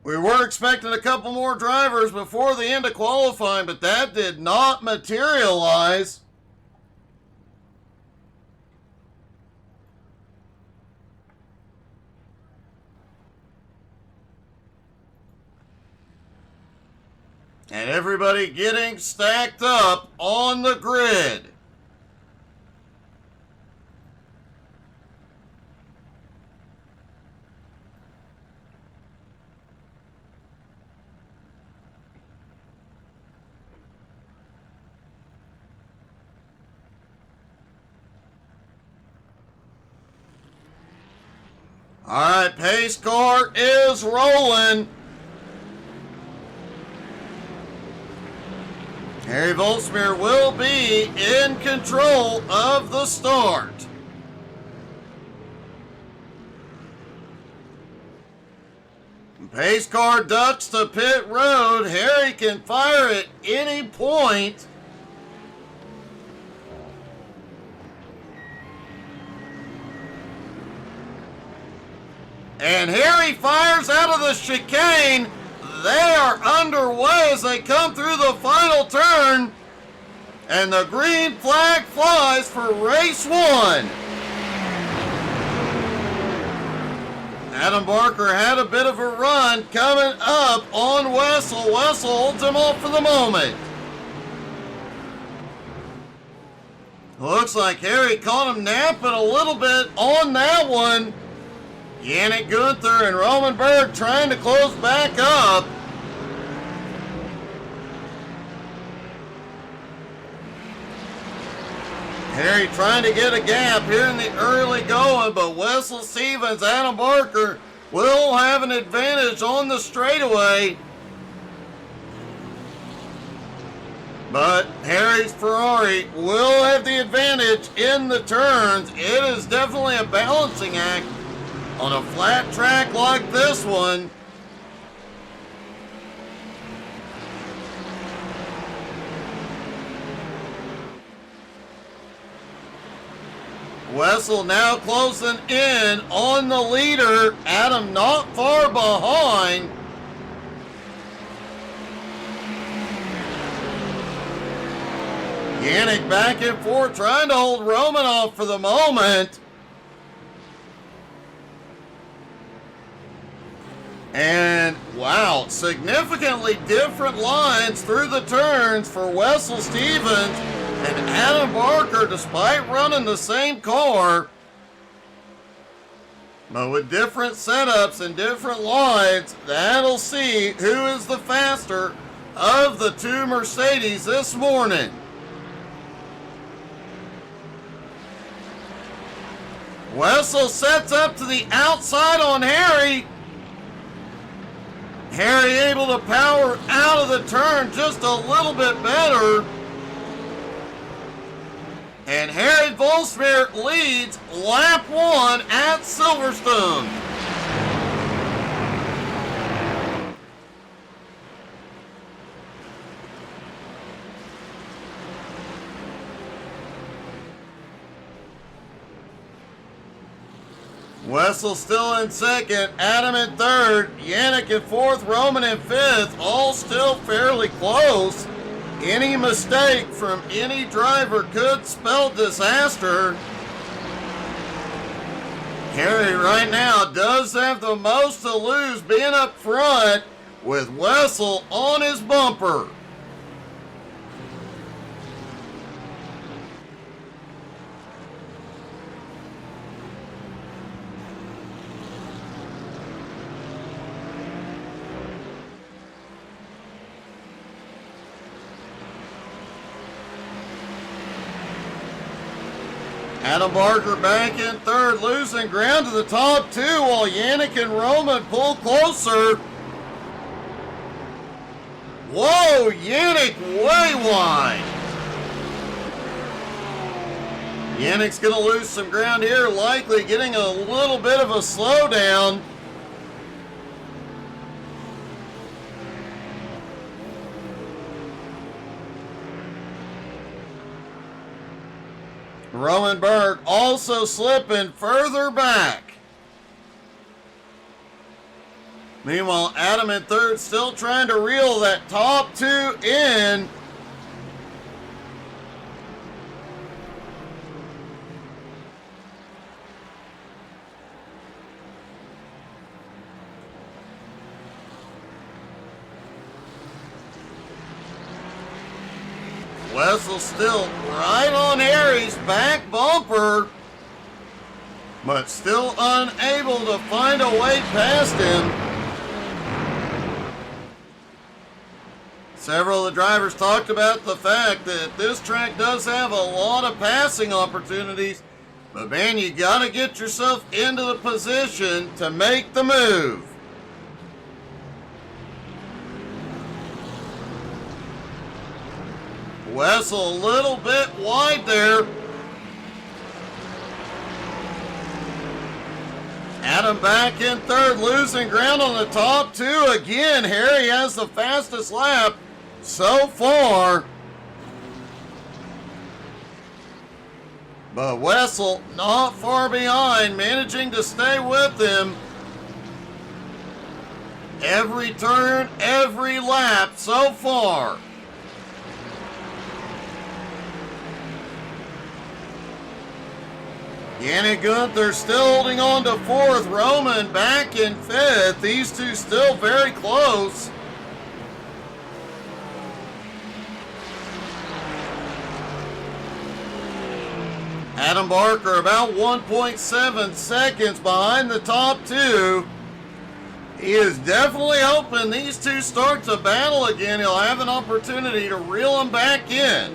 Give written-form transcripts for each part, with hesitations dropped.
We were expecting a couple more drivers before the end of qualifying, but that did not materialize. And everybody getting stacked up on the grid. All right, pace car is rolling. Harry Volsmere will be in control of the start. Pace car ducks to pit road. Harry can fire at any point. And Harry fires out of the chicane. They are underway as they come through the final turn. And the green flag flies for race one. Adam Barker had a bit of a run coming up on Wessel. Wessel holds him off for the moment. Looks like Harry caught him napping a little bit on that one. Yannick Gunther and Roman Berg trying to close back up. Harry trying to get a gap here in the early going, but Wessel Stevens, Adam Barker will have an advantage on the straightaway. But Harry's Ferrari will have the advantage in the turns. It is definitely a balancing act on a flat track like this one. Wessel now closing in on the leader. Adam not far behind. Yannick back and forth trying to hold Roman off for the moment. And wow, significantly different lines through the turns for Wessel Stevens and Adam Barker, despite running the same car. But with different setups and different lines, that'll see who is the faster of the two Mercedes this morning. Wessel sets up to the outside on Harry. Harry able to power out of the turn just a little bit better. And Harry Volsmere leads lap one at Silverstone. Wessel still in second, Adam in third, Yannick in fourth, Roman in fifth, all still fairly close. Any mistake from any driver could spell disaster. Harry right now does have the most to lose being up front with Wessel on his bumper. Adam Barker back in third, losing ground to the top two while Yannick and Roman pull closer. Whoa, Yannick way wide. Yannick's gonna lose some ground here, likely getting a little bit of a slowdown. Roman Berg also slipping further back. Meanwhile, Adam in third, still trying to reel that top two in. Wessel still right on Harry's back bumper, but still unable to find a way past him. Several of the drivers talked about the fact that this track does have a lot of passing opportunities, but man, you gotta get yourself into the position to make the move. Wessel a little bit wide there. Adam back in third, losing ground on the top two. Again, Harry has the fastest lap so far. But Wessel not far behind, managing to stay with him. Every turn, every lap so far. Yannick Gunther still holding on to fourth. Roman back in fifth. These two still very close. Adam Barker about 1.7 seconds behind the top two. He is definitely hoping these two start to battle again. He'll have an opportunity to reel them back in.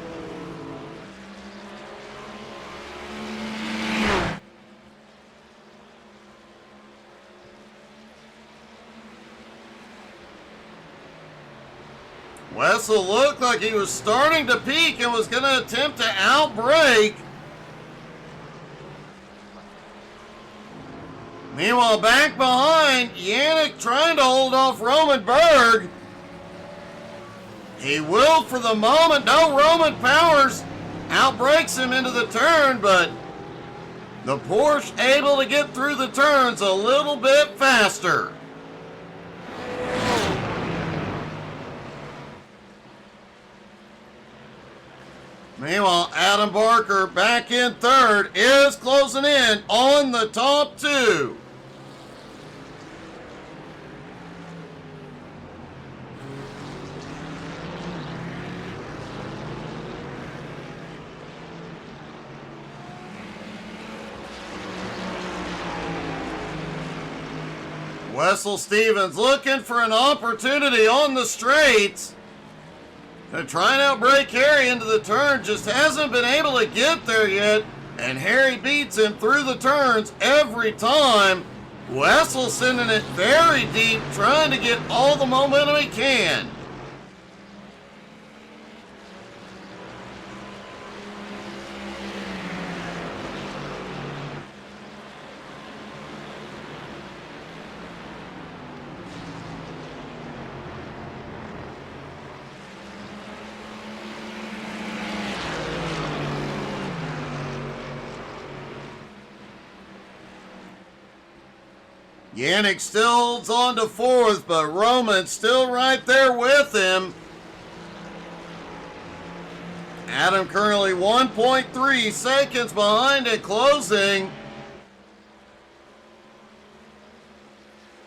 Wessel looked like he was starting to peak and was going to attempt to outbrake. Meanwhile, back behind, Yannick trying to hold off Roman Berg. He will for the moment. No, Roman Powers outbrakes him into the turn, but the Porsche able to get through the turns a little bit faster. Meanwhile, Adam Barker back in third is closing in on the top two. Wessel Stevens looking for an opportunity on the straights to try and outbrake Harry into the turn. Just hasn't been able to get there yet, and Harry beats him through the turns every time. Wessel sending it very deep, trying to get all the momentum he can. Yannick still holds on to fourth, but Roman still right there with him. Adam currently 1.3 seconds behind at closing.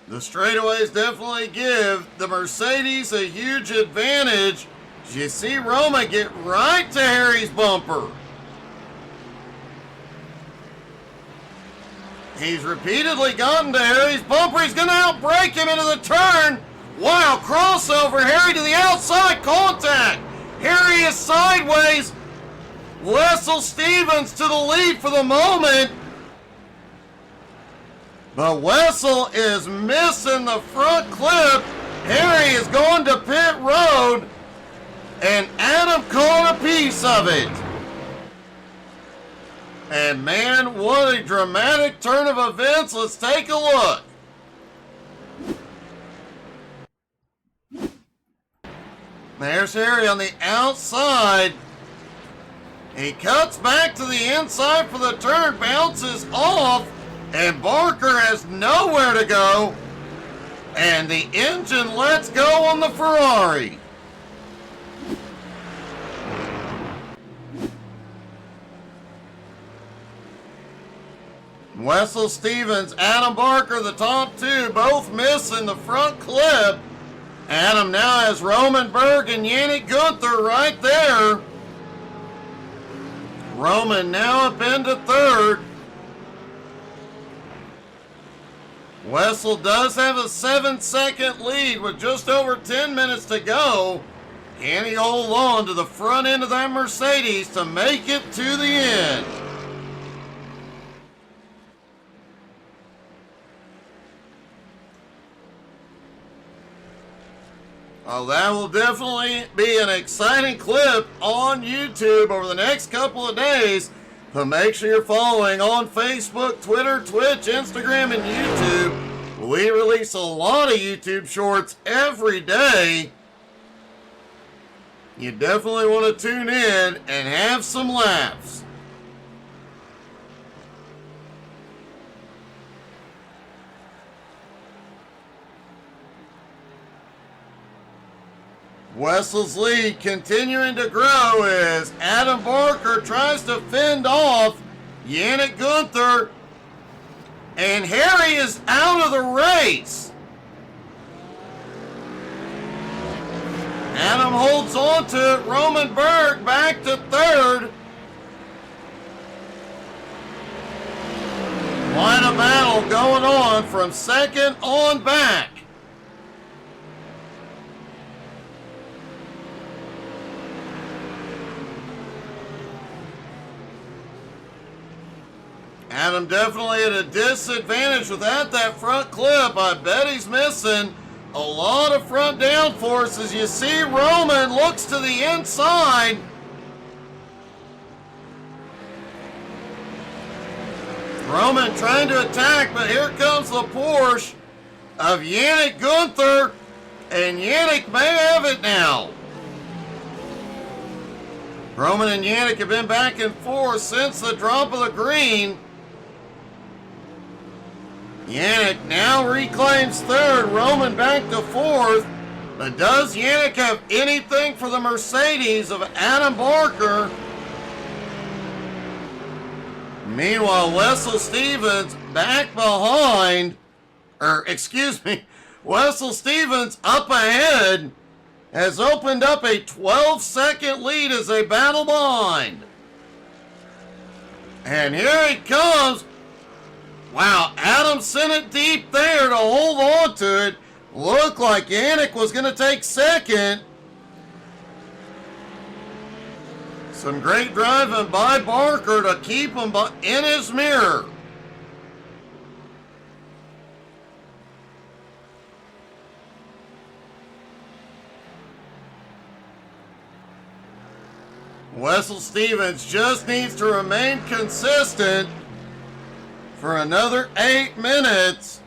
The straightaways definitely give the Mercedes a huge advantage. You see Roman get right to Harry's bumper. He's repeatedly gotten to Harry's bumper. He's going to outbrake him into the turn. Wow, crossover. Harry to the outside, contact. Harry is sideways. Wessel Stevens to the lead for the moment. But Wessel is missing the front clip. Harry is going to pit road. And Adam caught a piece of it. And man, what a dramatic turn of events. Let's take a look. There's Harry on the outside. He cuts back to the inside for the turn, bounces off, and Barker has nowhere to go. And the engine lets go on the Ferrari. Wessel Stevens, Adam Barker, the top two, both missing the front clip. Adam now has Roman Berg and Yannick Gunther right there. Roman now up into third. Wessel does have a 7-second lead with just over 10 minutes to go. Can he hold on to the front end of that Mercedes to make it to the end? Oh, that will definitely be an exciting clip on YouTube over the next couple of days. So make sure you're following on Facebook, Twitter, Twitch, Instagram, and YouTube. We release a lot of YouTube shorts every day. You definitely want to tune in and have some laughs. Wessel's lead continuing to grow as Adam Barker tries to fend off Yannick Gunther. And Harry is out of the race. Adam holds on to it. Roman Berg back to third. Quite a battle going on from second on back. Adam definitely at a disadvantage without that front clip. I bet he's missing a lot of front downforce. As you see, Roman looks to the inside. Roman trying to attack, but here comes the Porsche of Yannick Gunther, and Yannick may have it now. Roman and Yannick have been back and forth since the drop of the green. Yannick now reclaims third, Roman back to fourth. But does Yannick have anything for the Mercedes of Adam Barker? Meanwhile, Wessel Stevens back behind, Wessel Stevens up ahead has opened up a 12-second lead as they battle behind. And here it comes. Wow, Adam sent it deep there to hold on to it. Looked like Yannick was going to take second. Some great driving by Barker to keep him in his mirror. Wessel Stevens just needs to remain consistent for another 8 minutes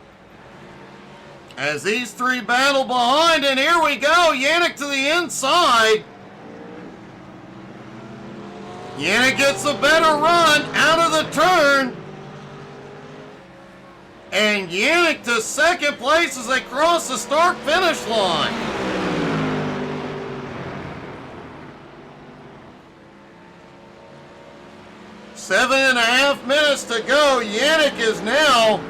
as these three battle behind. And here we go, Yannick to the inside. Yannick gets a better run out of the turn. And Yannick to second place as they cross the start-finish line. Seven and a half minutes to go. Yannick is now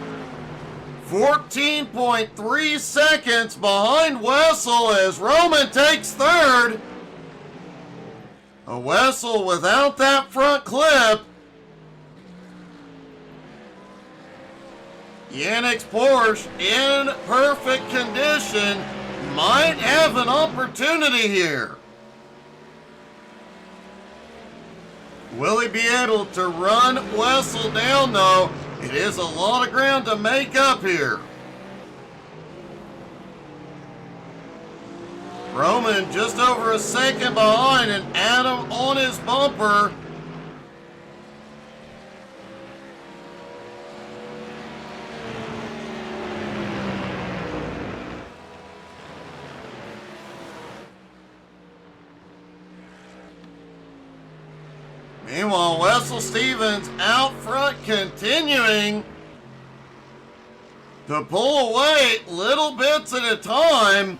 14.3 seconds behind Wessel as Roman takes third. A Wessel without that front clip. Yannick's Porsche in perfect condition might have an opportunity here. Will he be able to run Wessel down though? It is a lot of ground to make up here. Roman just over a second behind and Adam on his bumper. Meanwhile, Wessel Stevens out front continuing to pull away little bits at a time.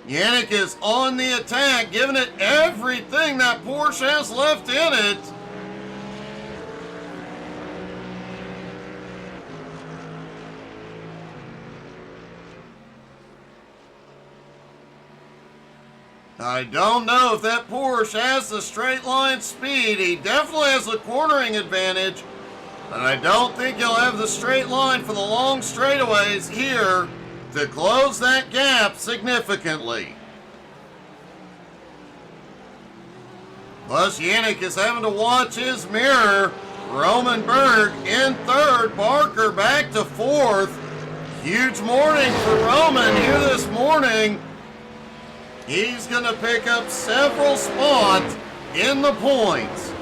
Yannick is on the attack, giving it everything that Porsche has left in it. I don't know if that Porsche has the straight line speed. He definitely has the cornering advantage, but I don't think he'll have the straight line for the long straightaways here to close that gap significantly. Plus, Yannick is having to watch his mirror. Roman Berg in third, Barker back to fourth. Huge morning for Roman here this morning. He's going to pick up several spots in the points.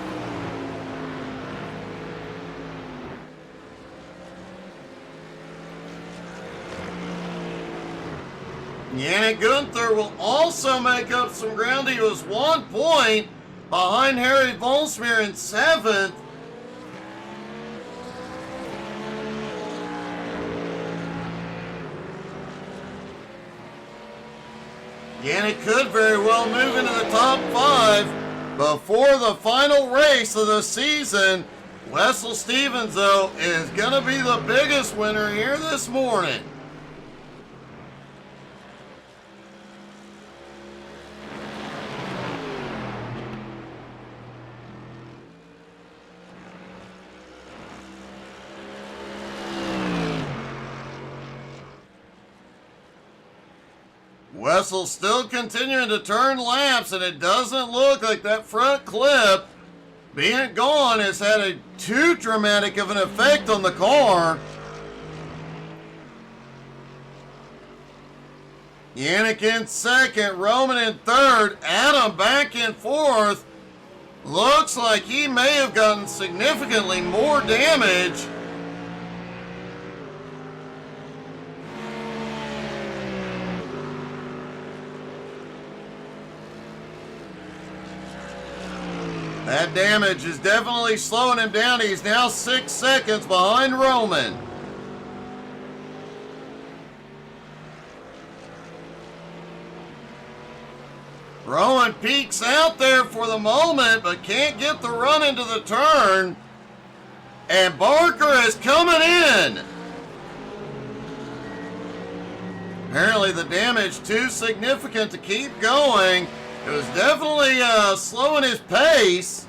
Yannick Gunther will also make up some ground. He was 1 point behind Harry Volsmir in seventh. Yannick could very well move into the top five before the final race of the season. Wessel Stevens, though, is going to be the biggest winner here this morning. Wessel still continuing to turn laps, and it doesn't look like that front clip being gone has had too dramatic of an effect on the car. Yannick in second, Roman in third, Adam back in fourth. Looks like he may have gotten significantly more damage. That damage is definitely slowing him down. He's now 6 seconds behind Roman. Roman peeks out there for the moment, but can't get the run into the turn. And Barker is coming in. Apparently the damage too significant to keep going. It was definitely slowing his pace.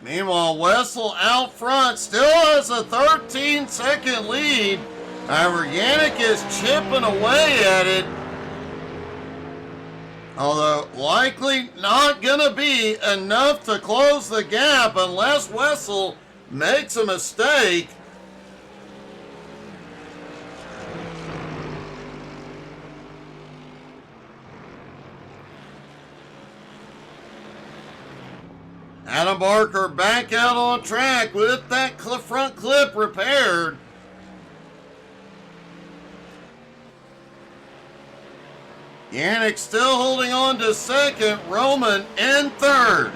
Meanwhile, Wessel out front still has a 13-second lead. However, Yannick is chipping away at it. Although likely not going to be enough to close the gap unless Wessel makes a mistake. Adam Barker back out on track with that front clip repaired. Yannick still holding on to second, Roman in third.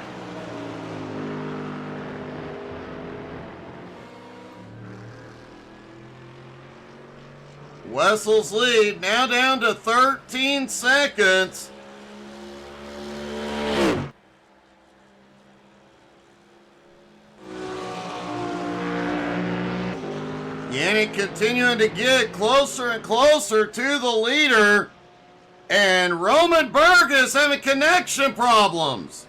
Wessel's lead now down to 13 seconds. Yannick continuing to get closer and closer to the leader. And Roman Berg is having connection problems.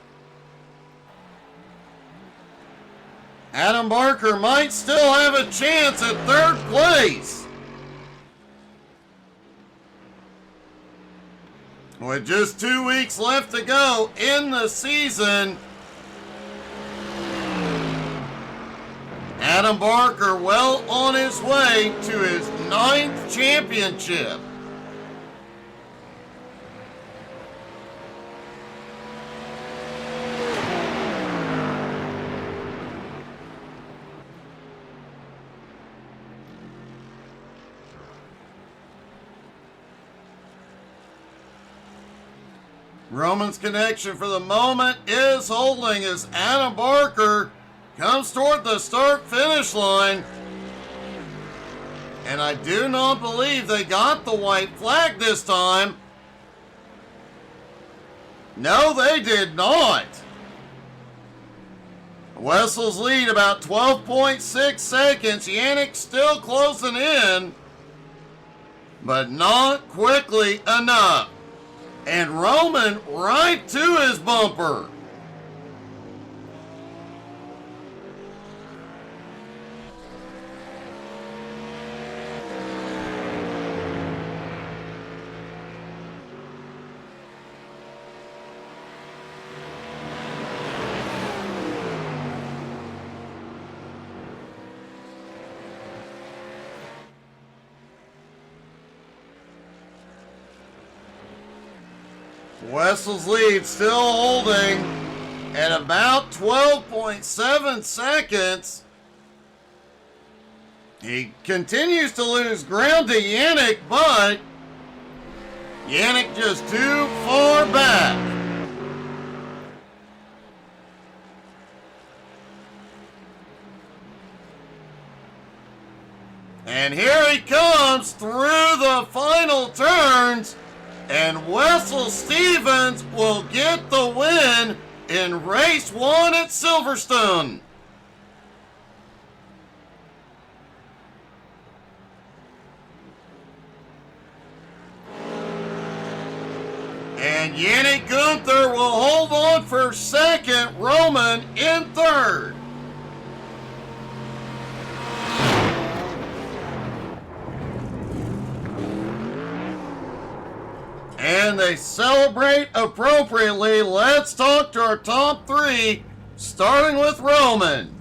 Adam Barker might still have a chance at third place. With just 2 weeks left to go in the season, Adam Barker well on his way to his 9th championship. Roman's connection for the moment is holding as Adam Barker comes toward the start-finish line. And I do not believe they got the white flag this time. No, they did not. Wessel's lead about 12.6 seconds. Yannick still closing in, but not quickly enough. And Roman right to his bumper. Wessel's lead still holding at about 12.7 seconds. He continues to lose ground to Yannick, but Yannick just too far back. And here he comes through the final turns. And Wessel Stevens will get the win in race 1 at Silverstone. And Yannick Gunther will hold on for second, Roman in third. And they celebrate appropriately. Let's talk to our top three, starting with Roman.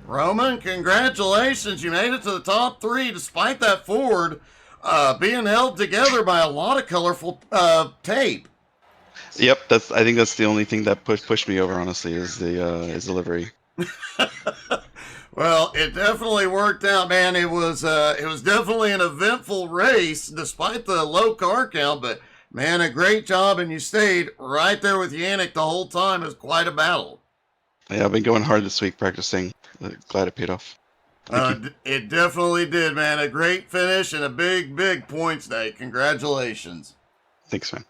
Roman, congratulations. You made it to the top three despite that Ford being held together by a lot of colorful tape. Yep, I think that's the only thing that pushed me over, honestly, is the livery. Well, it definitely worked out, man. It was definitely an eventful race despite the low car count, but man, a great job, and you stayed right there with Yannick the whole time. It was quite a battle. Yeah, I've been going hard this week practicing. Glad it paid off. It definitely did, man. A great finish and a big, big points day. Congratulations. Thanks, man.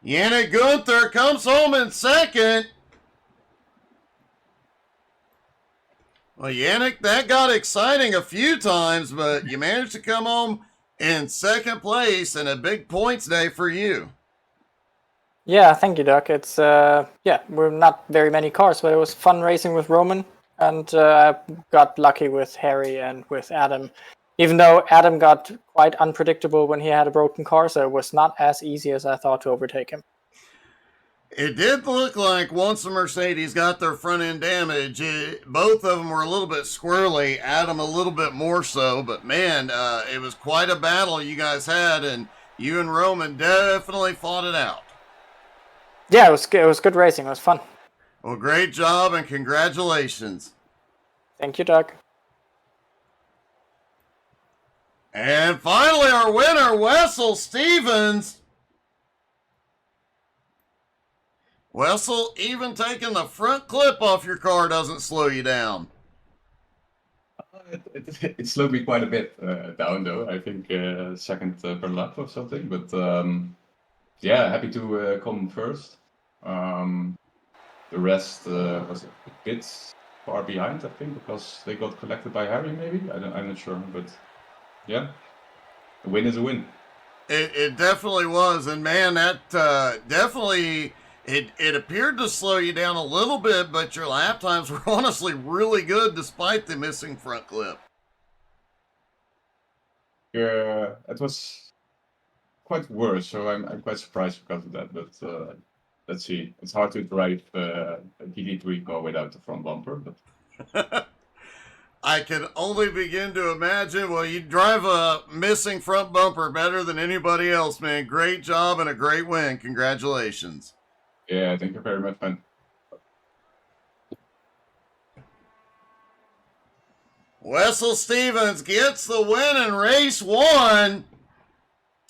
Yannick Gunther comes home in second. Well, Yannick, that got exciting a few times, but you managed to come home in second place and a big points day for you. Yeah, thank you, Doc. It's we're not very many cars, but it was fun racing with Roman, and I got lucky with Harry and with Adam. Even though Adam got quite unpredictable when he had a broken car, so it was not as easy as I thought to overtake him. It did look like once the Mercedes got their front end damage, both of them were a little bit squirrely, Adam a little bit more so, but man, it was quite a battle you guys had, and you and Roman definitely fought it out. Yeah, it was good racing. It was fun. Well, great job and congratulations. Thank you, Doc. And finally, our winner, Wessel Stevens. Wessel, even taking the front clip off your car doesn't slow you down. It slowed me quite a bit down, though. I think second per lap or something. But yeah, happy to come first. The rest was a bit far behind, I think, because they got collected by Harry, maybe. I'm not sure, but yeah, a win is a win. It definitely was, and man, that definitely. It appeared to slow you down a little bit, but your lap times were honestly really good despite the missing front clip. Yeah, it was quite worse, so I'm quite surprised because of that. But let's see. It's hard to drive a GT3 car without the front bumper. But I can only begin to imagine. Well, you drive a missing front bumper better than anybody else, man. Great job and a great win. Congratulations. yeah, thank you very much, man. Wessel Stevens gets the win in race 1.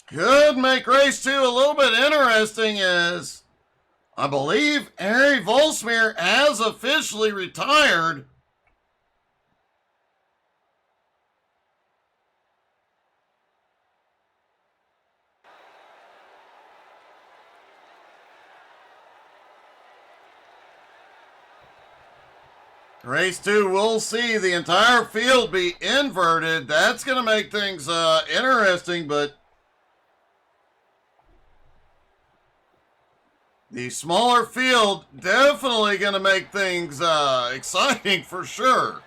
Could make race 2 a little bit interesting, as I believe Harry Volsmere has officially retired. Race 2, we'll see the entire field be inverted. That's going to make things interesting, but the smaller field definitely going to make things exciting for sure.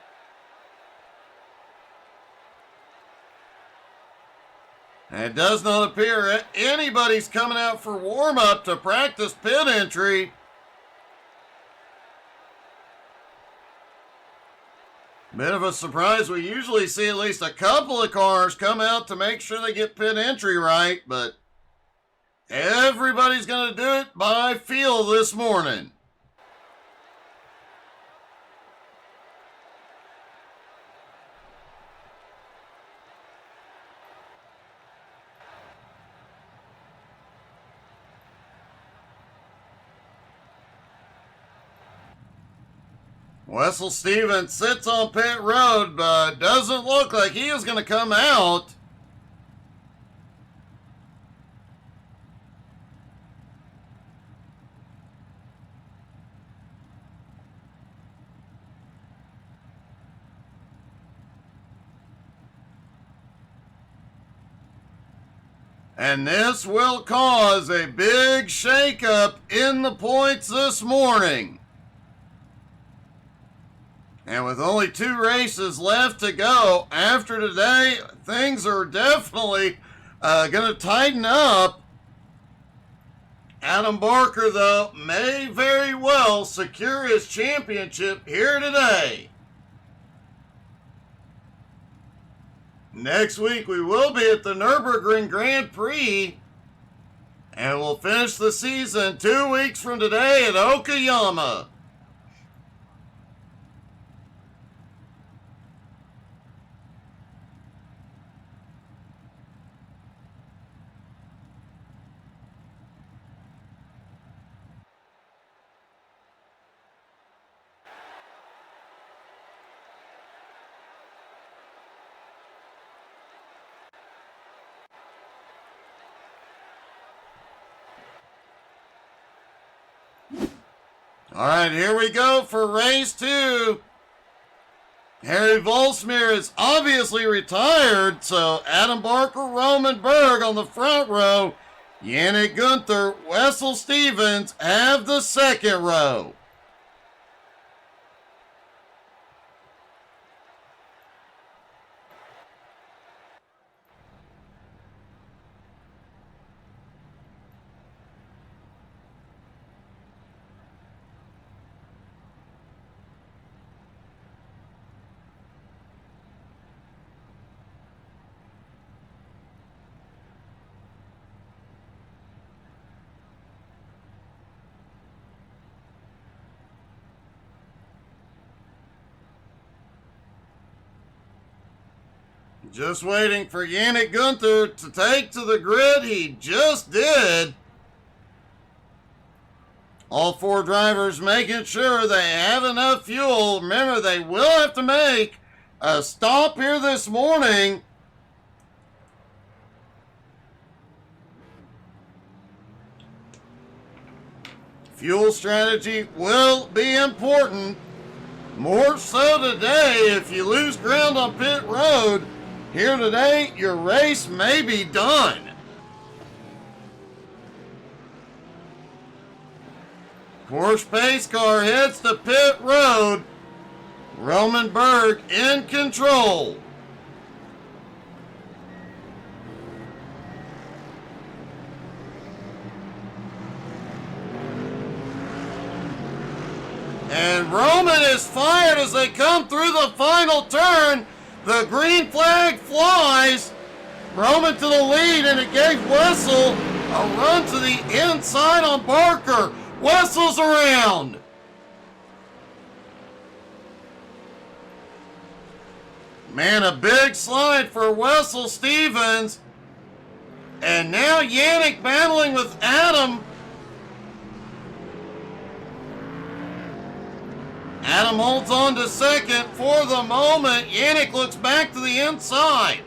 And it does not appear anybody's coming out for warm-up to practice pit entry. Bit of a surprise. We usually see at least a couple of cars come out to make sure they get pit entry right, but everybody's going to do it by feel this morning. Wessel Stevens sits on pit road, but doesn't look like he is going to come out. And this will cause a big shakeup in the points this morning. And with only 2 races left to go after today, things are definitely going to tighten up. Adam Barker, though, may very well secure his championship here today. Next week, we will be at the Nürburgring Grand Prix, and we'll finish the season 2 weeks from today at Okayama. All right, here we go for race 2. Harry Volsmere is obviously retired, so Adam Barker, Roman Berg on the front row. Yannick Gunther, Wessel Stevens have the second row. Just waiting for Yannick Gunther to take to the grid. He just did. All 4 drivers making sure they have enough fuel. Remember, they will have to make a stop here this morning. Fuel strategy will be important. More so today. If you lose ground on pit road here today, your race may be done. Porsche pace car heads to pit road. Roman Berg in control. And Roman is fired as they come through the final turn. The green flag flies. Roman to the lead, and it gave Wessel a run to the inside on Barker. Wessel's around. Man, a big slide for Wessel Stevens. And now Yannick battling with Adam. Adam holds on to second for the moment. Yannick looks back to the inside.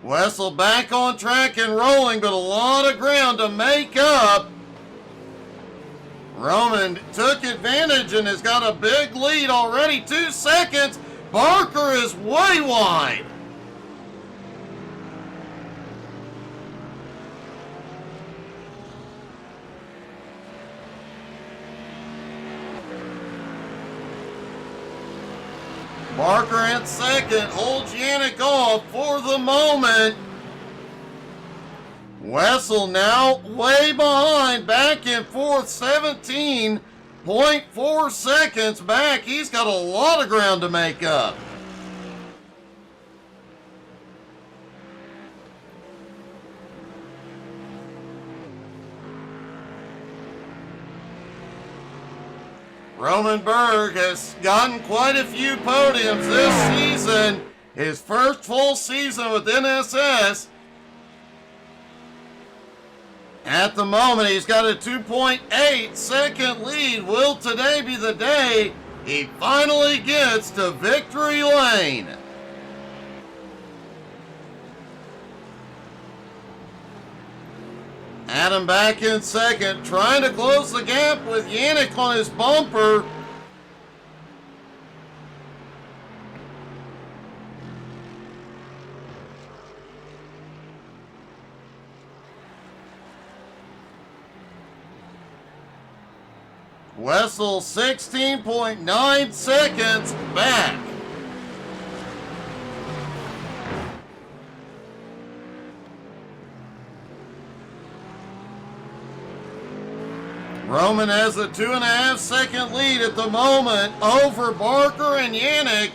Wessel back on track and rolling, but a lot of ground to make up. Roman took advantage and has got a big lead already. 2 seconds. Barker is way wide. Barker in second, holds Yannick off for the moment. Wessel now way behind, back in fourth, 17.4 seconds back. He's got a lot of ground to make up. Roman Berg has gotten quite a few podiums this season. His first full season with NSS. At the moment, he's got a 2.8 second lead. Will today be the day he finally gets to victory lane? Adam back in second, trying to close the gap with Yannick on his bumper. Wessel 16.9 seconds back. Roman has a 2.5 second lead at the moment over Barker and Yannick.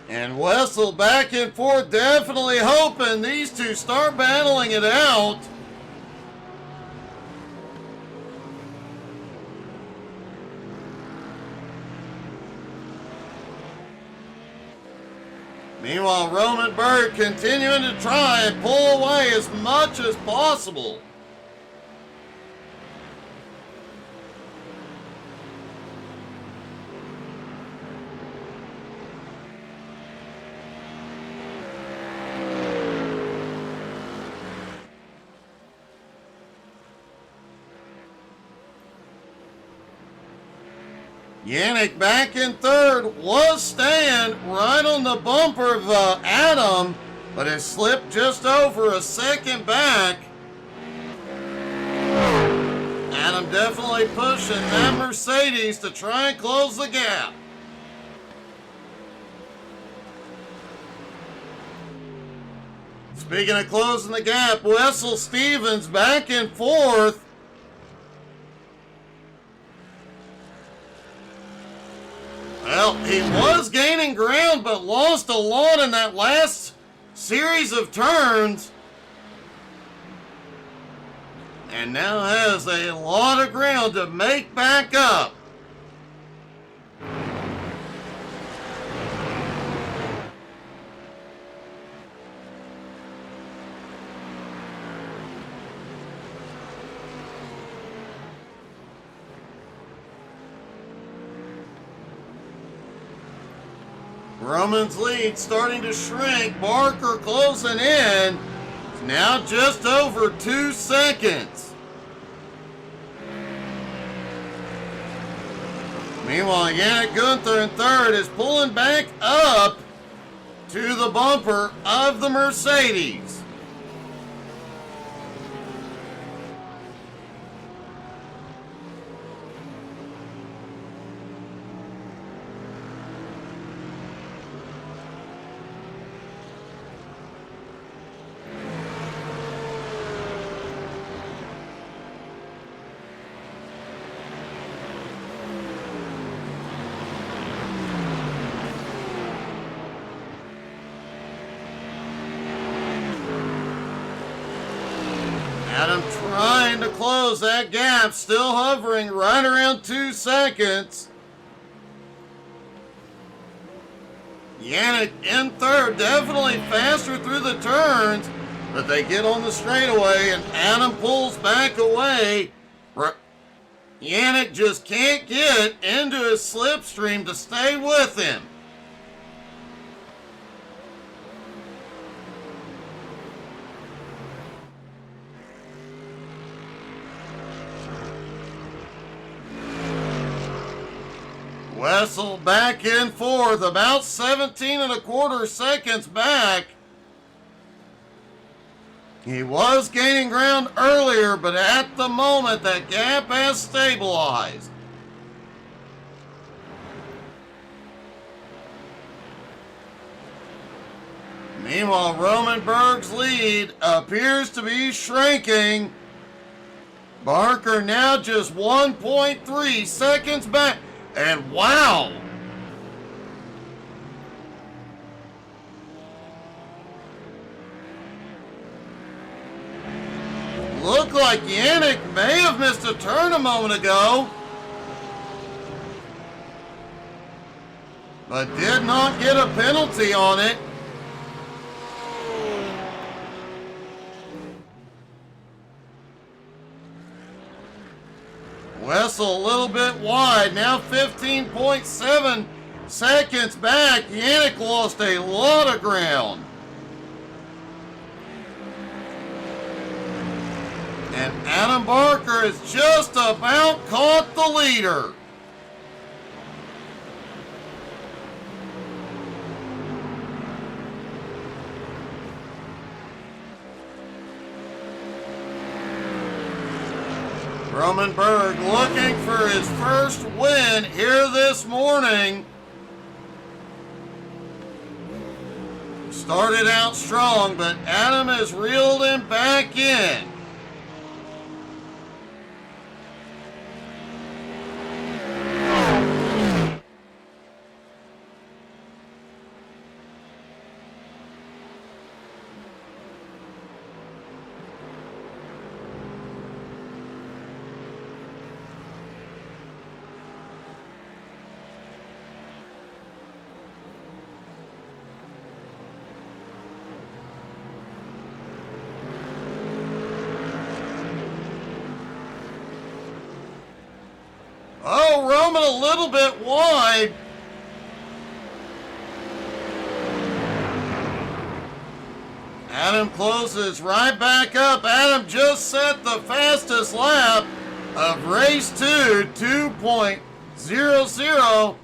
And Wessel back and forth, definitely hoping these two start battling it out. Meanwhile, Roman Berg continuing to try and pull away as much as possible. Yannick back in third, was staying right on the bumper of Adam, but has slipped just over a second back. Adam definitely pushing that Mercedes to try and close the gap. Speaking of closing the gap, Wessel Stevens back in fourth. Well, he was gaining ground, but lost a lot in that last series of turns. And now has a lot of ground to make back up. Roman's lead starting to shrink. Barker closing in. It's now just over 2 seconds. Meanwhile, Yannick Gunther in third is pulling back up to the bumper of the Mercedes. trying to close that gap, still hovering right around 2 seconds. Yannick in third, definitely faster through the turns, but they get on the straightaway and Adam pulls back away. Yannick just can't get into his slipstream to stay with him. Wessel back in fourth, about 17.25 seconds back. He was gaining ground earlier, but at the moment that gap has stabilized. Meanwhile, Roman Berg's lead appears to be shrinking. Barker now just 1.3 seconds back. And wow! Looked like Yannick may have missed a turn a moment ago, but did not get a penalty on it. Wessel a little bit wide, now 15.7 seconds back. Yannick lost a lot of ground. And Adam Barker has just about caught the leader. Roman Berg looking for his first win here this morning. Started out strong, but Adam has reeled him back in. Oh, Roman a little bit wide. Adam closes right back up. Adam just set the fastest lap of race 2, 2.00.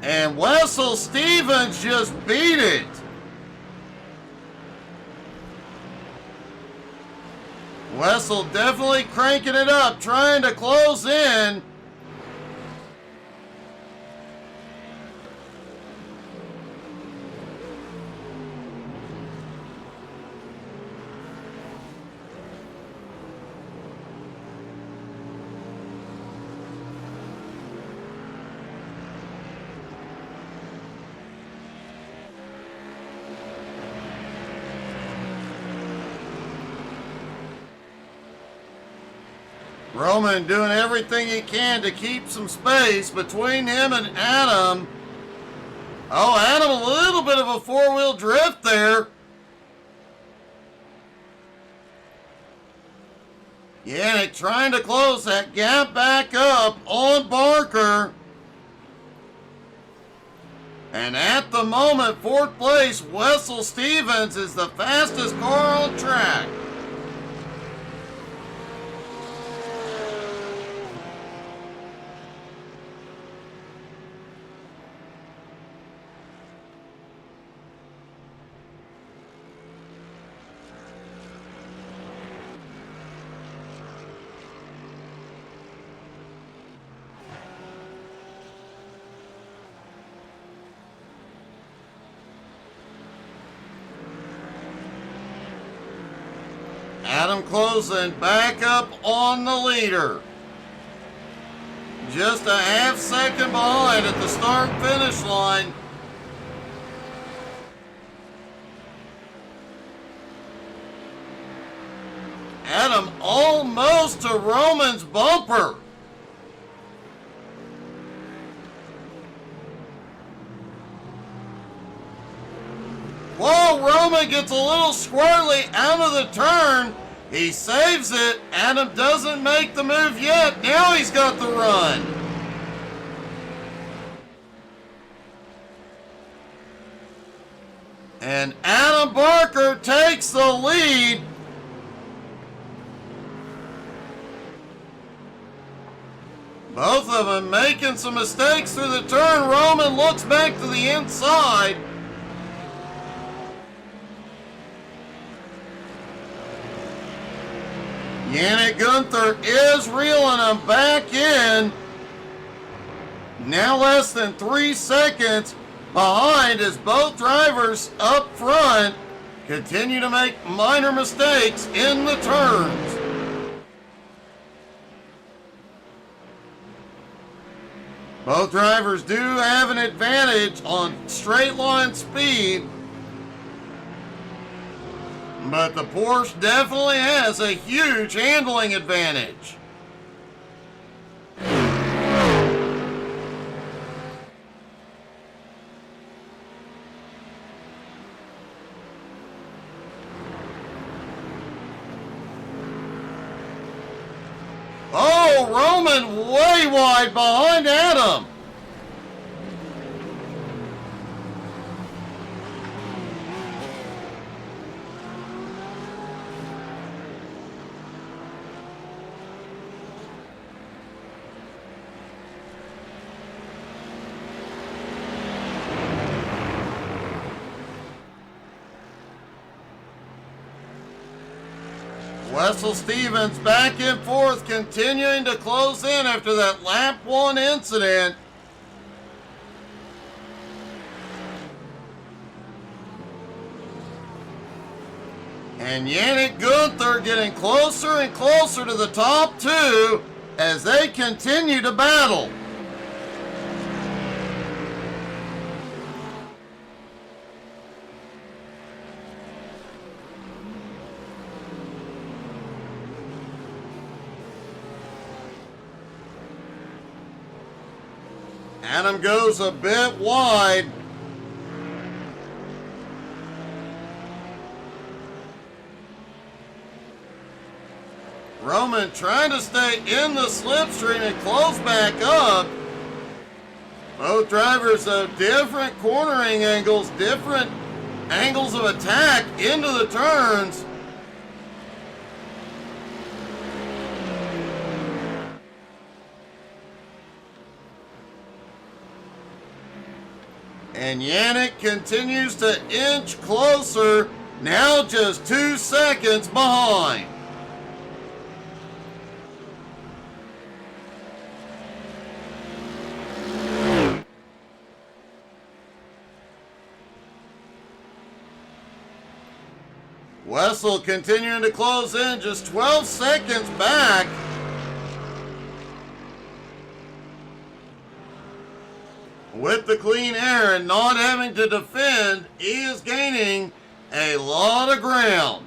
And Wessel Stevens just beat it. Wessel definitely cranking it up, trying to close in. Roman doing everything he can to keep some space between him and Adam. Oh, Adam a little bit of a four-wheel drift there. Yannick trying to close that gap back up on Barker. And at the moment, fourth place, Wessel Stevens is the fastest car on track. Adam closing back up on the leader. Just a half second behind at the start-finish line. Adam almost to Roman's bumper. Whoa, Roman gets a little squirrely out of the turn. He saves it. Adam doesn't make the move yet. Now he's got the run. And Adam Barker takes the lead. Both of them making some mistakes through the turn. Roman looks back to the inside. Yannick Gunther is reeling them back in. Now less than 3 seconds behind as both drivers up front continue to make minor mistakes in the turns. Both drivers do have an advantage on straight line speed, but the Porsche definitely has a huge handling advantage. Oh, Roman way wide behind Adam. Wessel Stevens back and forth, continuing to close in after that lap 1 incident. And Yannick Gunther getting closer and closer to the top 2 as they continue to battle. Adam goes a bit wide. Roman trying to stay in the slipstream and close back up. Both drivers have different cornering angles, different angles of attack into the turns. And Yannick continues to inch closer, now just 2 seconds behind. Wessel continuing to close in, just 12 seconds back. With the clean air and not having to defend, he is gaining a lot of ground.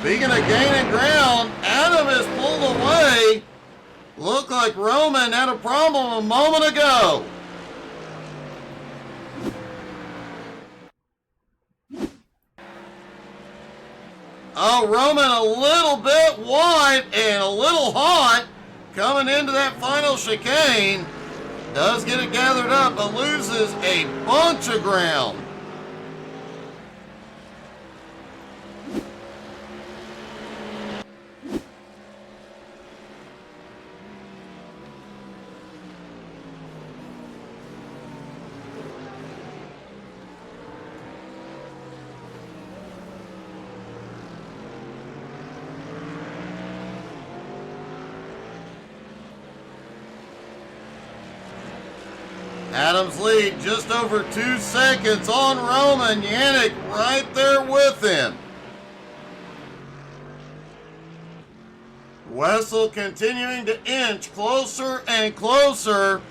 Speaking of gaining ground, Adam is pulled away. Looked like Roman had a problem a moment ago. Oh, Roman a little bit wide and a little hot coming into that final chicane. Does get it gathered up, but loses a bunch of ground. Adam's lead just over 2 seconds on Roman. Yannick right there with him. Wessel continuing to inch closer and closer.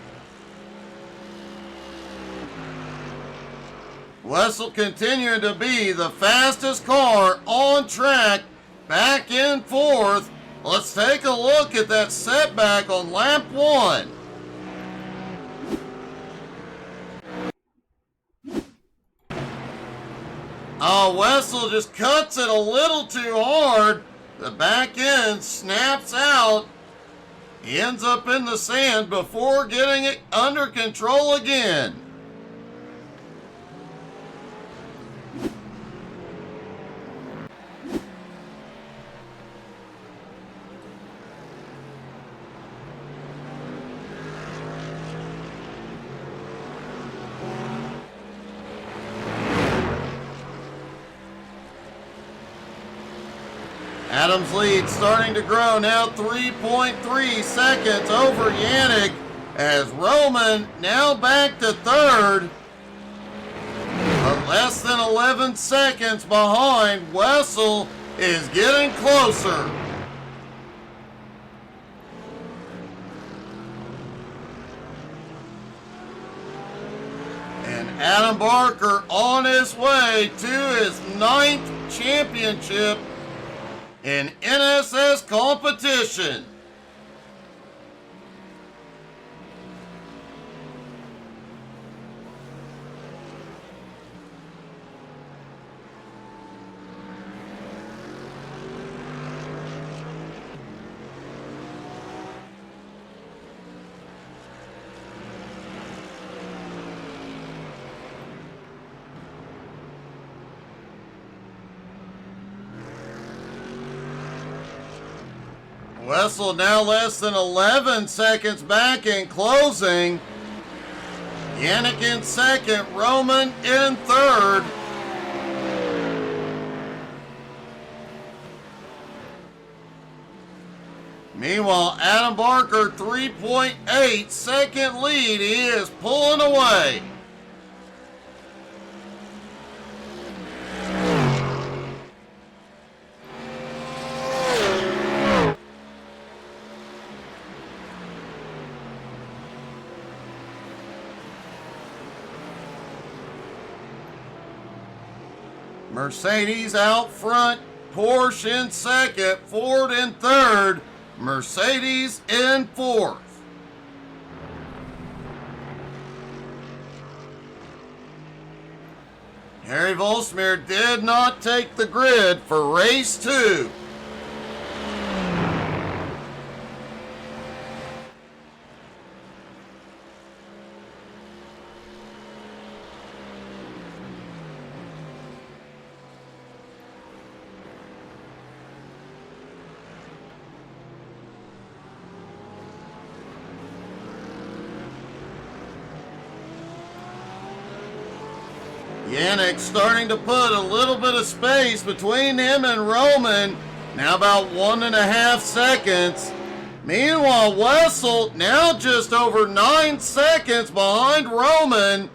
Wessel continuing to be the fastest car on track, back in fourth. Let's take a look at that setback on lap 1. Oh, Wessel just cuts it a little too hard. The back end snaps out. He ends up in the sand before getting it under control again. Adam's lead starting to grow now, 3.3 seconds over Yannick, as Roman now back to third, but less than 11 seconds behind. Wessel is getting closer. And Adam Barker on his way to his 9th championship in NSS competition. Wessel now less than 11 seconds back in closing. Yannick in second, Roman in third. Meanwhile, Adam Barker, 3.8 second lead. He is pulling away. Mercedes out front, Porsche in second, Ford in third, Mercedes in fourth. Harry Volsmir did not take the grid for race 2. Yannick starting to put a little bit of space between him and Roman. Now about 1.5 seconds. Meanwhile, Wessel now just over 9 seconds behind Roman.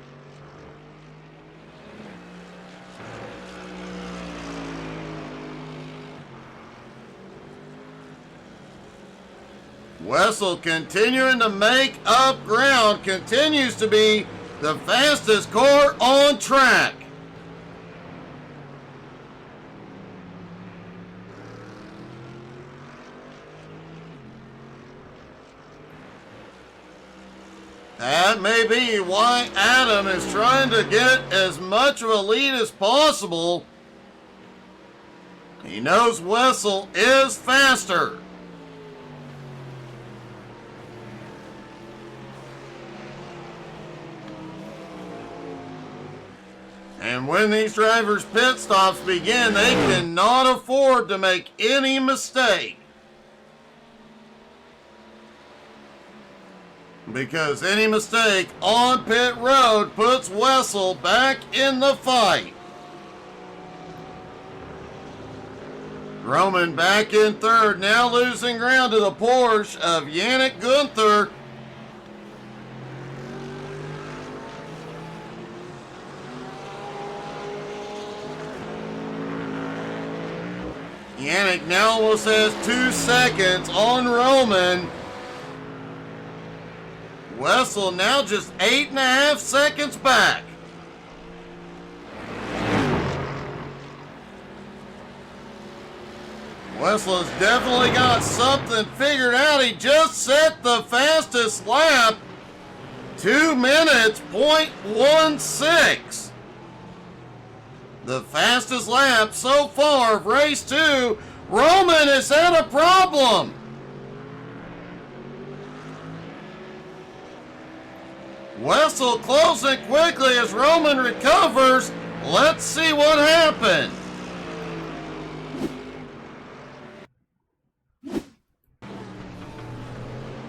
Wessel continuing to make up ground, continues to be the fastest car on track. That may be why Adam is trying to get as much of a lead as possible. He knows Wessel is faster. And when these drivers' pit stops begin, they cannot afford to make any mistake. Because any mistake on pit road puts Wessel back in the fight. Roman back in third, now losing ground to the Porsche of Yannick Gunther. Yannick now almost has 2 seconds on Roman. Wessel now just 8.5 seconds back. Wessel has definitely got something figured out. He just set the fastest lap. 2 minutes, 0.16. The fastest lap so far of race 2. Roman has had a problem. Wessel closing quickly as Roman recovers. Let's see what happened.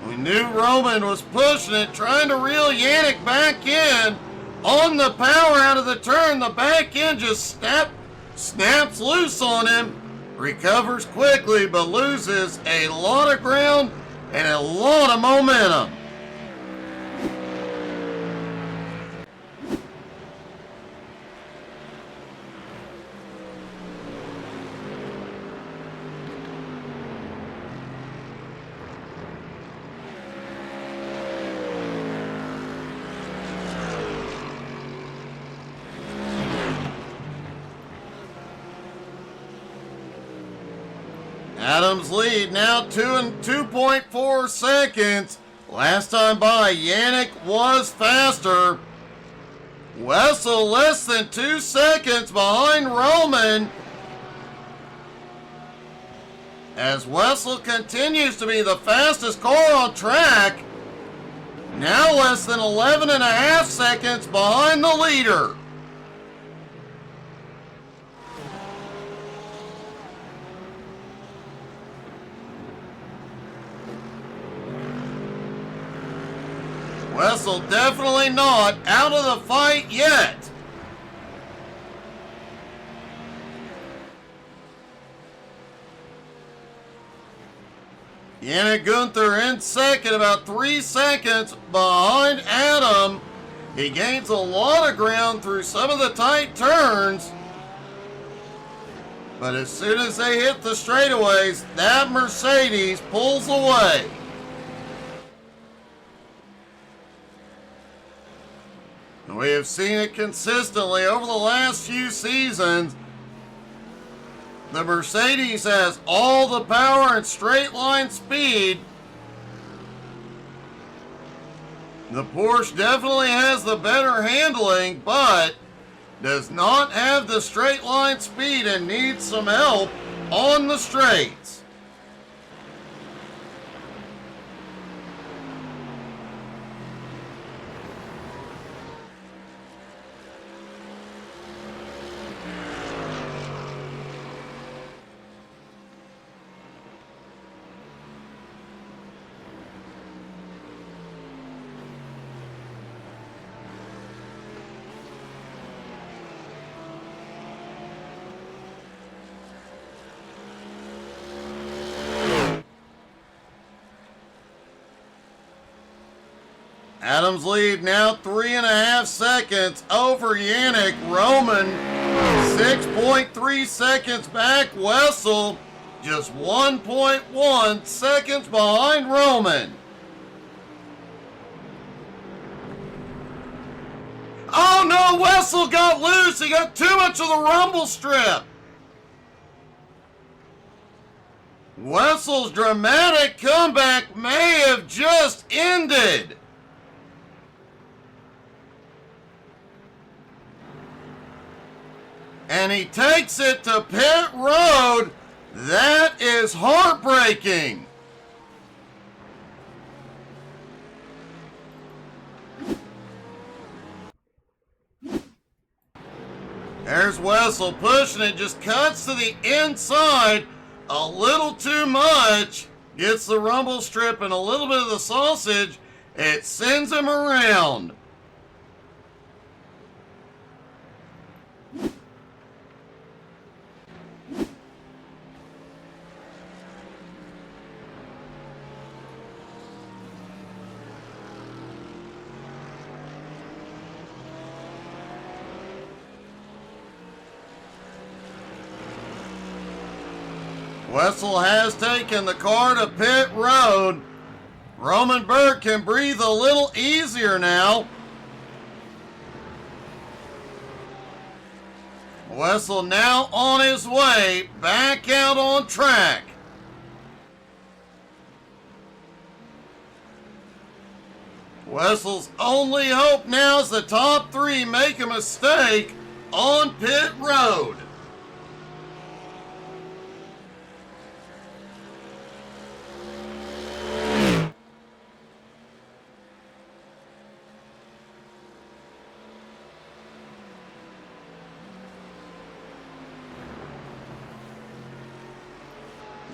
We knew Roman was pushing it, trying to reel Yannick back in. On the power out of the turn, the back end just snaps loose on him. Recovers quickly, but loses a lot of ground and a lot of momentum. Adams lead now 2.4 seconds. Last time by, Yannick was faster. Wessel less than 2 seconds behind Roman. As Wessel continues to be the fastest car on track. Now less than 11.5 seconds behind the leader. Wessel definitely not out of the fight yet. Yannick Gunther in second, about 3 seconds behind Adam. He gains a lot of ground through some of the tight turns. But as soon as they hit the straightaways, that Mercedes pulls away. We have seen it consistently over the last few seasons. The Mercedes has all the power and straight line speed. The Porsche definitely has the better handling, but does not have the straight line speed and needs some help on the straights. Adams lead now 3.5 seconds over Yannick. Roman 6.3 seconds back. Wessel just 1.1 seconds behind Roman. Oh no, Wessel got loose. He got too much of the rumble strip. Wessel's dramatic comeback may have just ended. And he takes it to pit road. That is heartbreaking. There's Wessel pushing it, just cuts to the inside a little too much. Gets the rumble strip and a little bit of the sausage. It sends him around. Wessel has taken the car to pit road. Roman Berg can breathe a little easier now. Wessel now on his way back out on track. Wessel's only hope now is the top three make a mistake on pit road.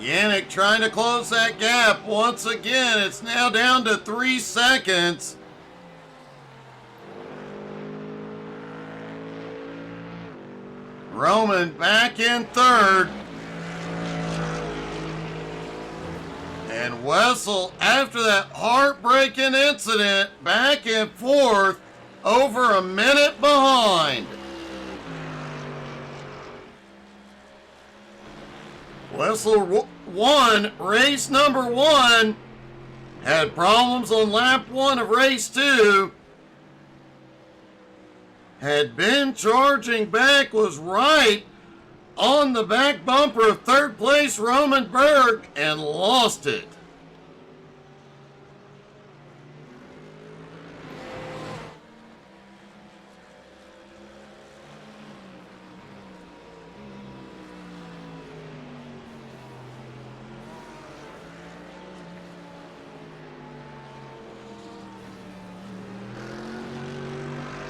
Yannick trying to close that gap once again. It's now down to 3 seconds. Roman back in third. And Wessel, after that heartbreaking incident, back in fourth, over a minute behind. Wessel won race number 1, had problems on lap 1 of race 2, had been charging back, was right on the back bumper of third place Roman Berg, and lost it.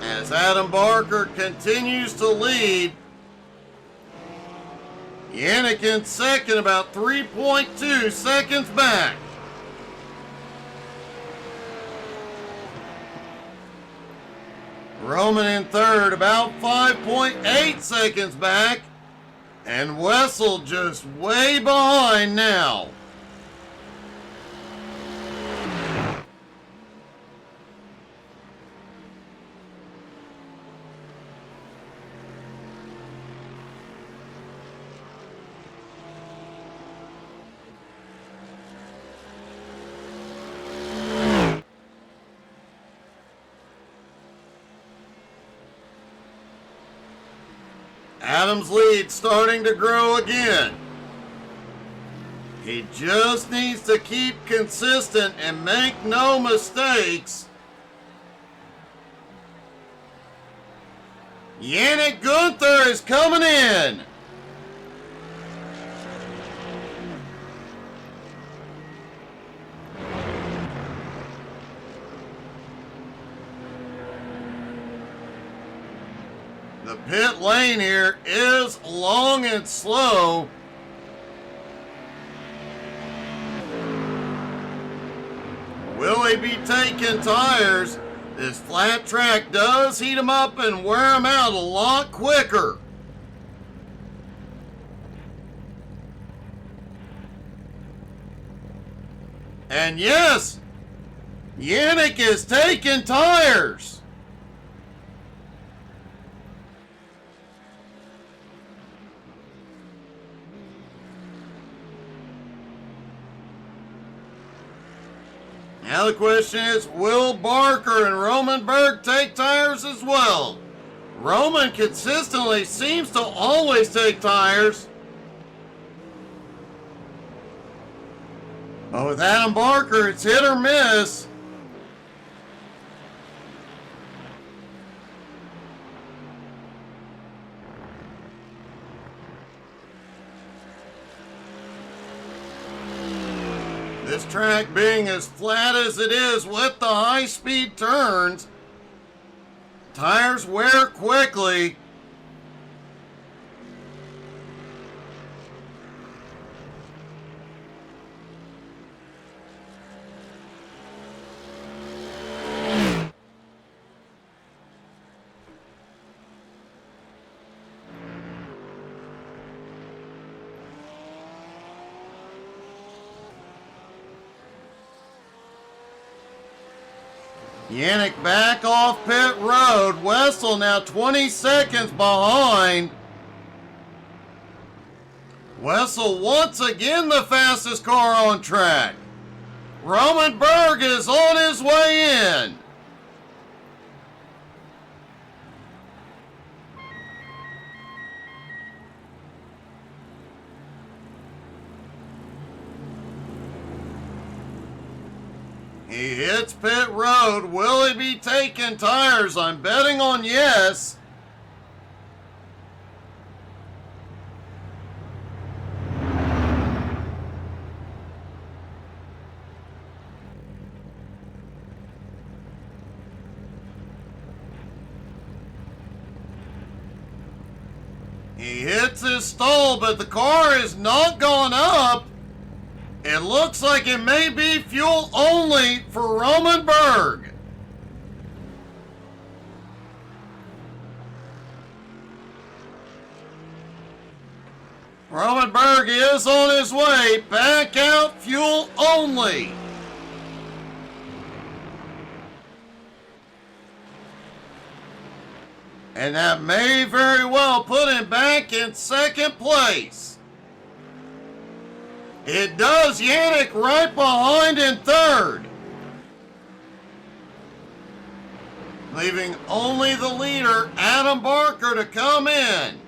As Adam Barker continues to lead, Yannick in second, about 3.2 seconds back. Roman in third, about 5.8 seconds back. And Wessel just way behind now. Adam's lead starting to grow again. He just needs to keep consistent and make no mistakes. Yannick Gunther is coming in. The pit lane here is long and slow. Will he be taking tires? This flat track does heat them up and wear them out a lot quicker. And yes, Yannick is taking tires. Now the question is, will Barker and Roman Berg take tires as well? Roman consistently seems to always take tires. But with Adam Barker, it's hit or miss. This track being as flat as it is with the high-speed turns, tires wear quickly. Yannick back off pit road. Wessel now 20 seconds behind. Wessel once again the fastest car on track. Roman Berg is on his way in. He hits pit road. Will he be taking tires? I'm betting on yes. He hits his stall, but the car is not gone up. It looks like it may be fuel only for Roman Berg. Roman Berg is on his way. Back out, fuel only. And that may very well put him back in second place. It does. Yannick right behind in third. Leaving only the leader, Adam Barker, to come in.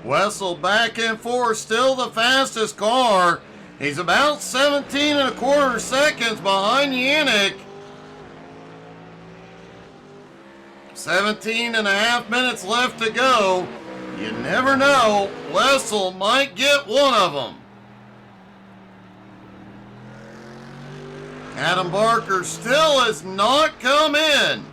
Wessel back and forth, still the fastest car. He's about 17 and a quarter seconds behind Yannick. 17 and a half minutes left to go. You never know. Wessel might get one of them. Adam Barker still has not come in.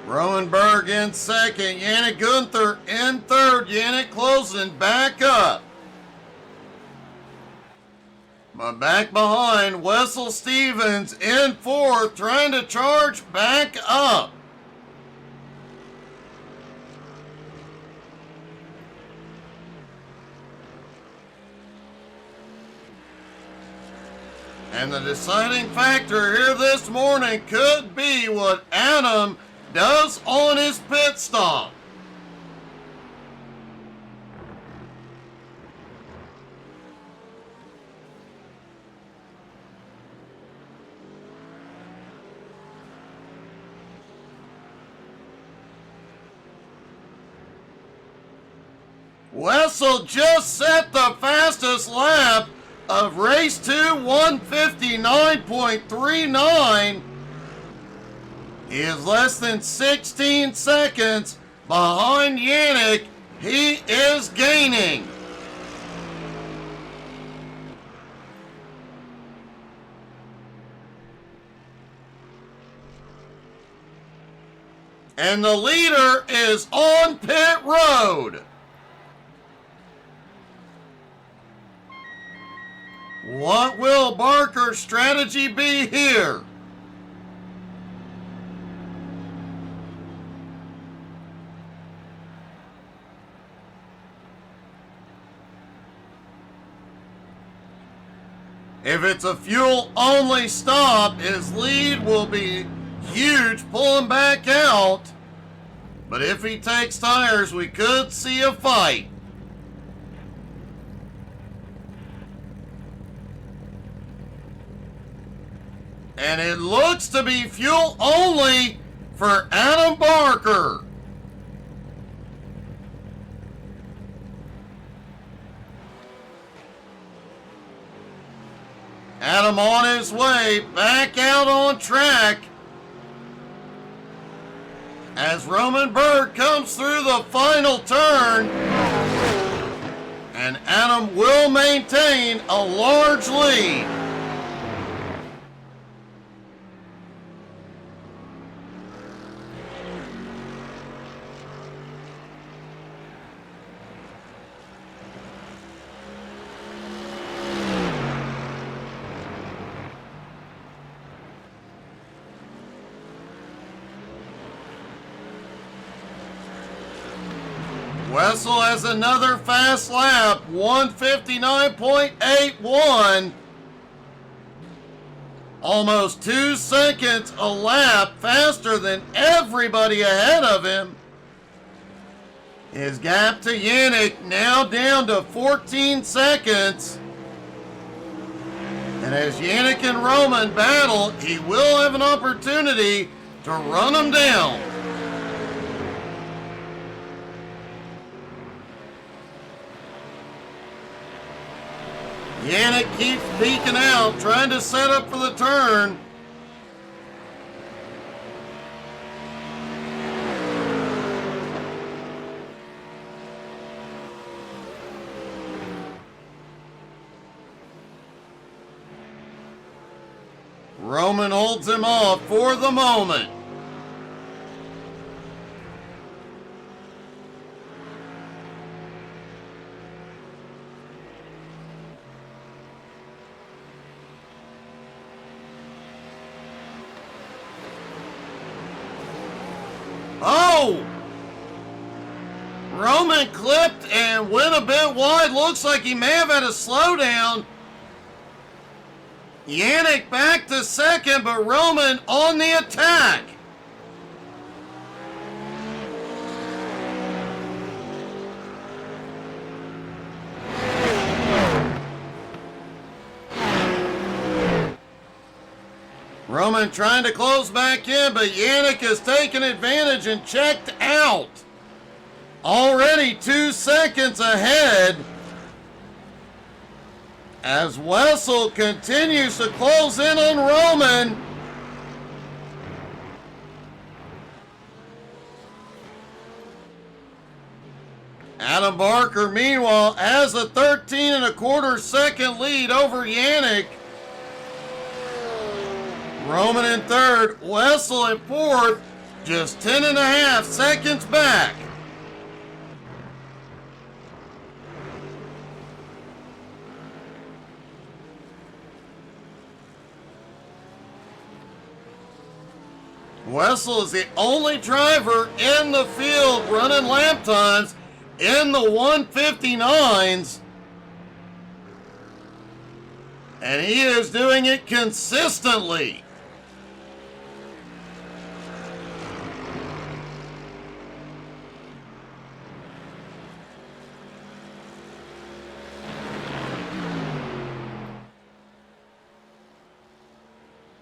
Roman Berg in second, Yannick Gunther in third, Yannick closing back up. But back behind, Wessel Stevens in fourth, trying to charge back up. And the deciding factor here this morning could be what Adam does on his pit stop. Wessel just set the fastest lap of race 2, 159.39. He is less than 16 seconds behind Yannick. He is gaining. And the leader is on pit road. What will Barker's strategy be here? If it's a fuel-only stop, his lead will be huge, pulling back out. But if he takes tires, we could see a fight. And it looks to be fuel only for Adam Barker. Adam on his way back out on track. as Roman Berg comes through the final turn. And Adam will maintain a large lead. Wessel has another fast lap, 159.81. Almost 2 seconds a lap faster than everybody ahead of him. His gap to Yannick now down to 14 seconds. And as Yannick and Roman battle, he will have an opportunity to run them down. Yannick keeps peeking out, trying to set up for the turn. Roman holds him off for the moment. Oh! Roman clipped and went a bit wide. Looks like he may have had a slowdown. Yannick back to second, but Roman on the attack. Roman trying to close back in, but Yannick has taken advantage and checked out. Already 2 seconds ahead as Wessel continues to close in on Roman. Adam Barker, meanwhile, has a 13.25 second lead over Yannick. Roman in third, Wessel in fourth, just 10.5 seconds back. Wessel is the only driver in the field running lap times in the 159s. And he is doing it consistently.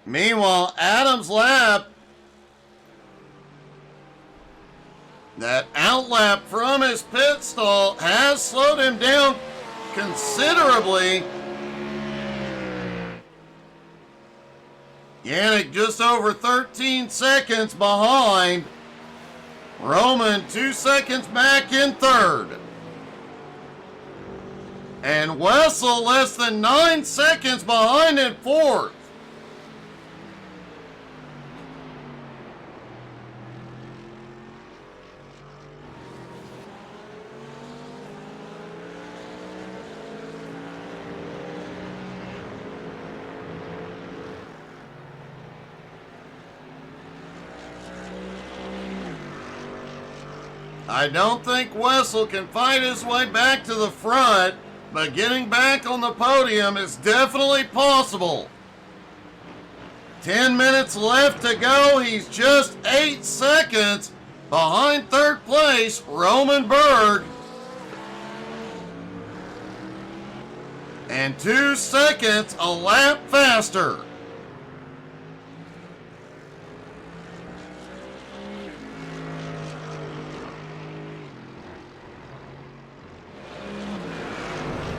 Meanwhile, Adam's lap, that outlap from his pit stall has slowed him down considerably. Yannick just over 13 seconds behind. Roman 2 seconds back in third. And Wessel less than 9 seconds behind in fourth. I don't think Wessel can fight his way back to the front, but getting back on the podium is definitely possible. 10 minutes left to go. He's just 8 seconds behind third place, Roman Berg. And 2 seconds a lap faster.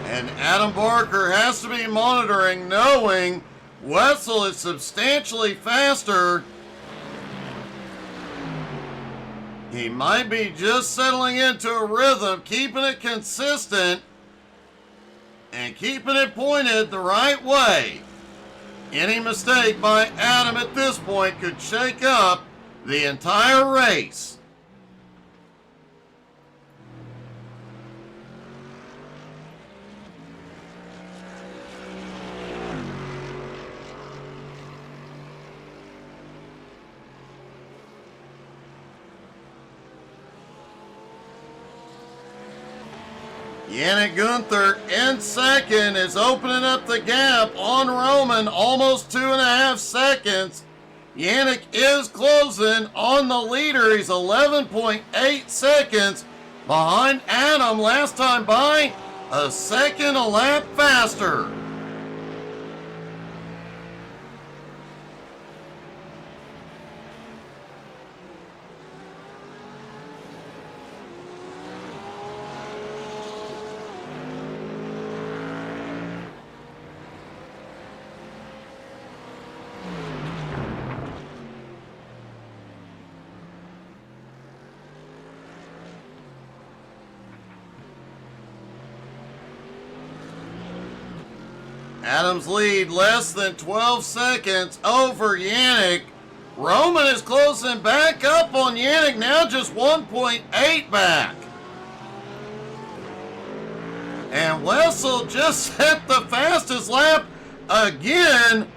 And Adam Barker has to be monitoring, knowing Wessel is substantially faster. He might be just settling into a rhythm, keeping it consistent and keeping it pointed the right way. Any mistake by Adam at this point could shake up the entire race. Yannick Gunther in second is opening up the gap on Roman, almost 2.5 seconds. Yannick is closing on the leader. He's 11.8 seconds behind Adam. Last time by, a second a lap faster. Adam's lead less than 12 seconds over Yannick. Roman is closing back up on Yannick, now just 1.8 back. And Wessel just set the fastest lap again,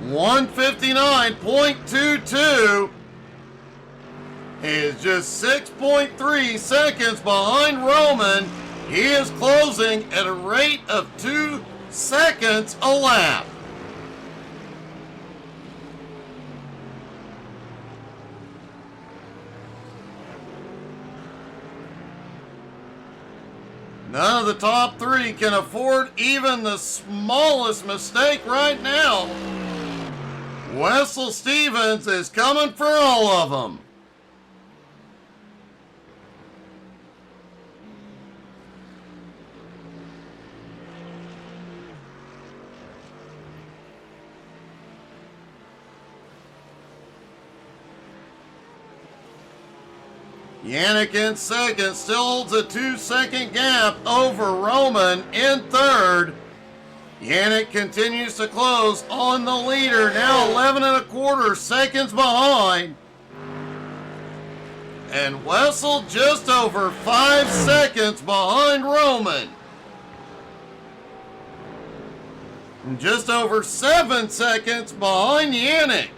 1:59.22. He is just 6.3 seconds behind Roman. He is closing at a rate of 2 seconds a lap. None of the top three can afford even the smallest mistake right now. Wessel Stevens is coming for all of them. Yannick in second, still holds a 2-second gap over Roman in third. Yannick continues to close on the leader, now 11.25 seconds behind. And Wessel just over 5 seconds behind Roman. And just over 7 seconds behind Yannick.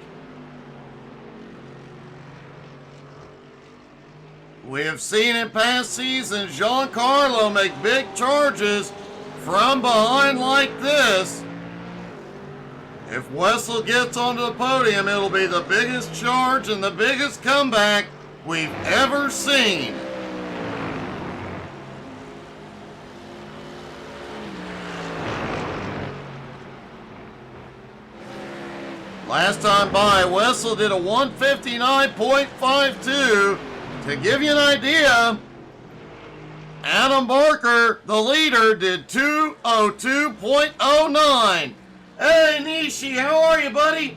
We have seen in past seasons Giancarlo make big charges from behind like this. If Wessel gets onto the podium, it'll be the biggest charge and the biggest comeback we've ever seen. Last time by, Wessel did a 1:59.52. To give you an idea, Adam Barker, the leader, did 2:02.09. Hey, Nishi, how are you, buddy?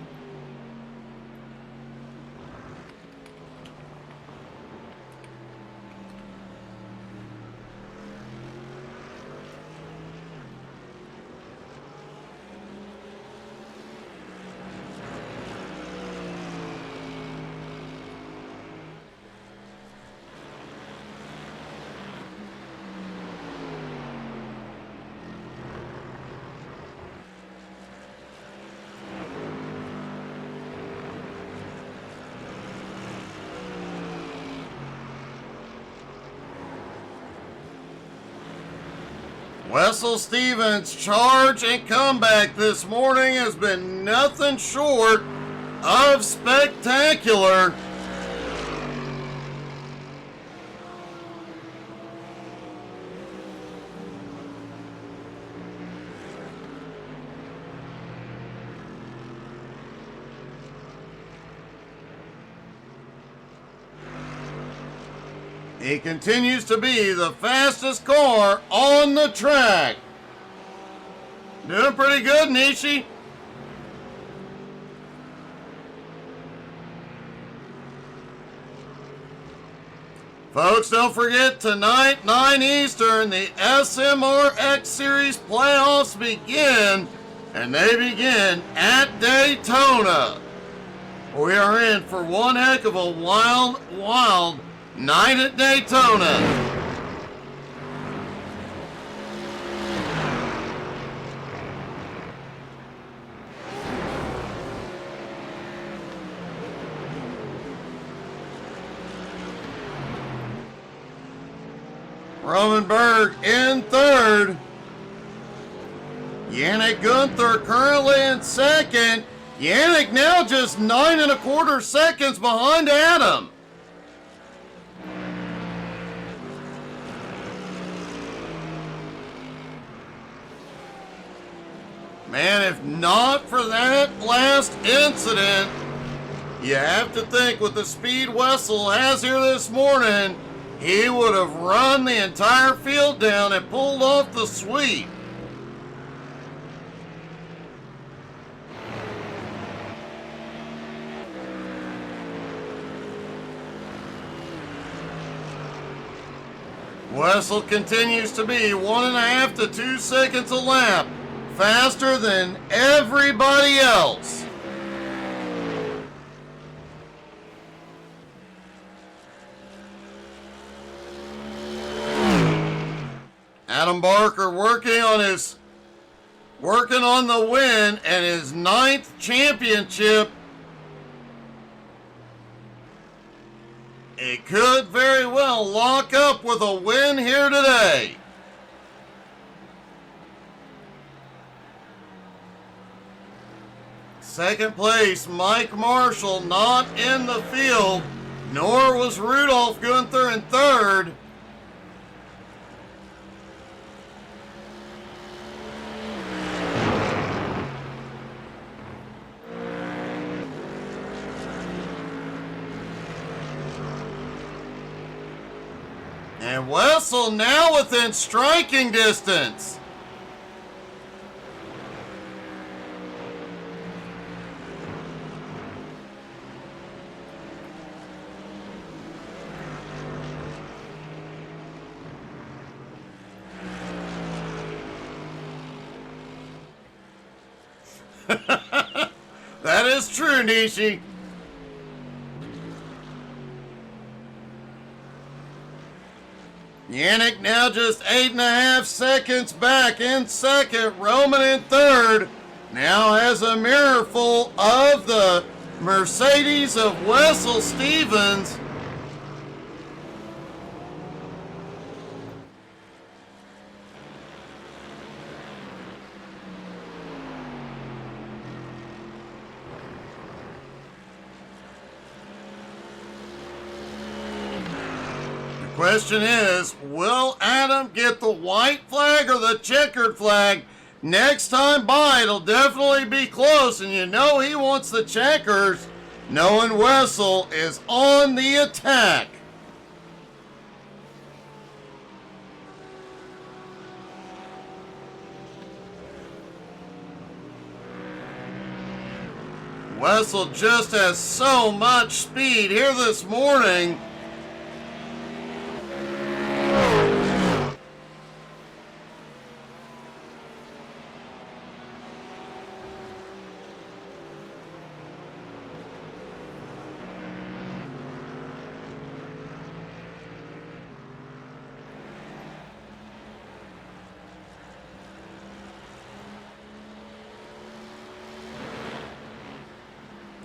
Wessel Stevens' charge and comeback this morning has been nothing short of spectacular. He continues to be the fastest car on the track. Doing pretty good, Nishi. Folks, don't forget tonight, 9 Eastern, the SMRX Series playoffs begin, and they begin at Daytona. We are in for one heck of a wild, wild night at Daytona. Roman Berg in third. Yannick Gunther currently in second. Yannick now just 9 1/4 seconds behind Adam. Man, if not for that last incident, you have to think with the speed Wessel has here this morning, he would have run the entire field down and pulled off the sweep. Wessel continues to be 1.5 to 2 seconds a lap faster than everybody else. Adam Barker working on the win and his 9th championship. It could very well lock up with a win here today. Second place, Mike Marshall not in the field, nor was Rudolph Gunther in third. And Wessel now within striking distance. That is true, Nishi. Yannick now just 8.5 seconds back in second. Roman in third. Now has a mirror full of the Mercedes of Wessel Stevens. Question is, will Adam get the white flag or the checkered flag? Next time by, it'll definitely be close, and you know he wants the checkers, knowing Wessel is on the attack. Wessel just has so much speed here this morning.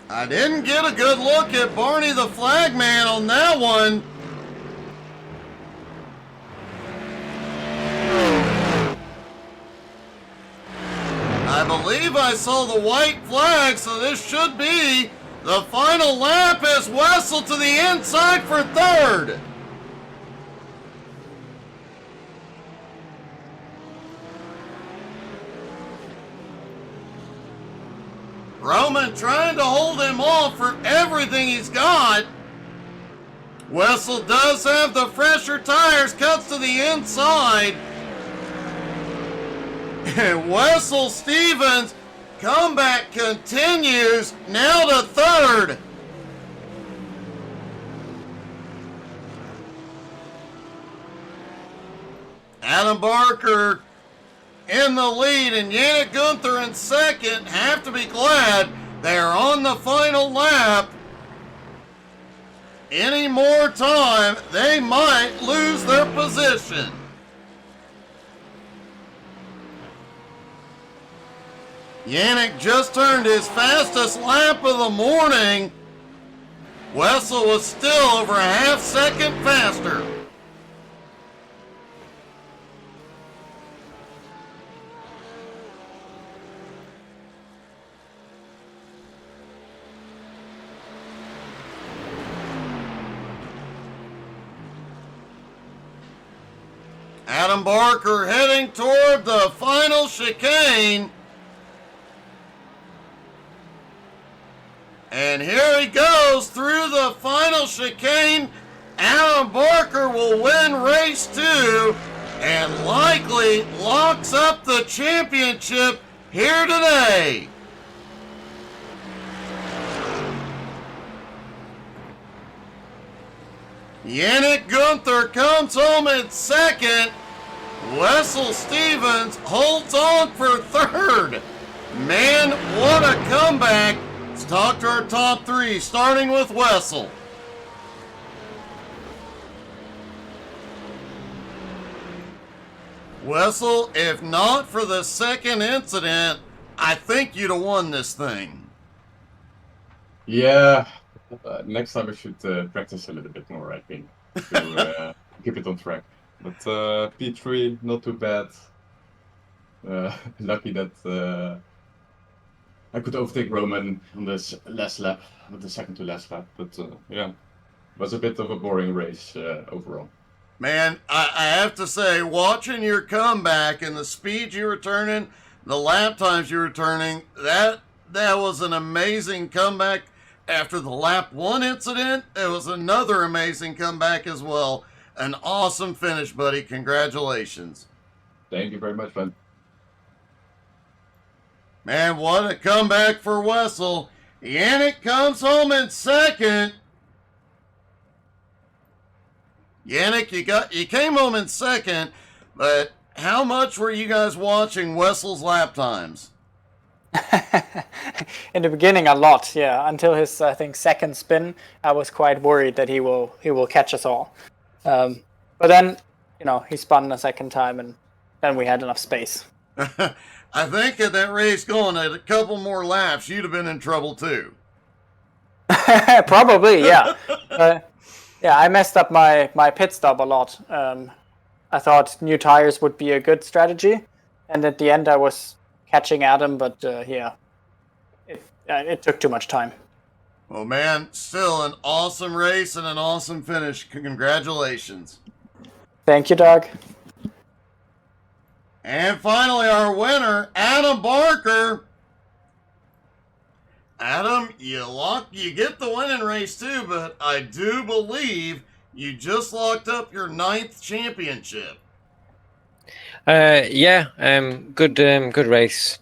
I didn't get a good look at Barney the Flagman on that one. I believe I saw the white flag, so this should be the final lap as Wessel to the inside for third. Roman trying to hold him off for everything he's got. Wessel does have the fresher tires, cuts to the inside. And Wessel Stevens comeback continues, now to third. Adam Barker in the lead, and Yannick Gunther in second. Have to be glad they are on the final lap. Any more time, they might lose their position. Yannick just turned his fastest lap of the morning. Wessel was still over a half second faster. Adam Barker heading toward the final chicane. And here he goes through the final chicane. Adam Barker will win race 2 and likely locks up the championship here today. Yannick Gunther comes home in second. Wessel Stevens holds on for third. Man, what a comeback. Let's talk to our top 3, starting with Wessel. Wessel, if not for the second incident, I think you'd have won this thing. Yeah, next time I should practice a little bit more, I think, to keep it on track. But P3, not too bad. Lucky that I could overtake Roman on this last lap, the second to last lap. But yeah, it was a bit of a boring race overall. Man, I have to say, watching your comeback and the speed you were turning, the lap times you were turning, that was an amazing comeback. After the lap 1 incident, it was another amazing comeback as well. An awesome finish, buddy. Congratulations. Thank you very much, man. Man, what a comeback for Wessel. Yannick comes home in second. Yannick, you came home in second, but how much were you guys watching Wessel's lap times? In the beginning, a lot, yeah. Until his, I think, second spin, I was quite worried that he will catch us all. But then, he spun a second time, and then we had enough space. I think at that race going at a couple more laps, you'd have been in trouble too. Probably, yeah. Yeah, I messed up my pit stop a lot. I thought new tires would be a good strategy, and at the end I was catching Adam, but yeah, it took too much time. Well, man, still an awesome race and an awesome finish. Congratulations. Thank you, Doug. And finally, our winner, Adam Barker. Adam, you get the win in race 2, but I do believe you just locked up your 9th championship. Yeah, good race.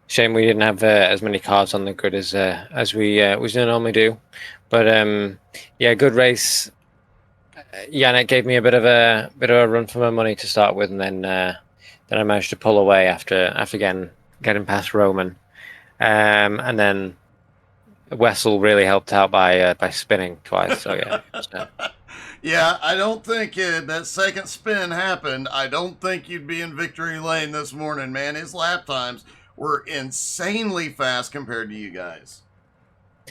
Shame we didn't have as many cars on the grid as we normally do, but yeah, good race. Yannick gave me a bit of a run for my money to start with, and then I managed to pull away after getting past Roman. And then Wessel really helped out by spinning twice. So yeah. Yeah, I don't think that second spin happened. I don't think you'd be in victory lane this morning, man. His lap times were insanely fast compared to you guys.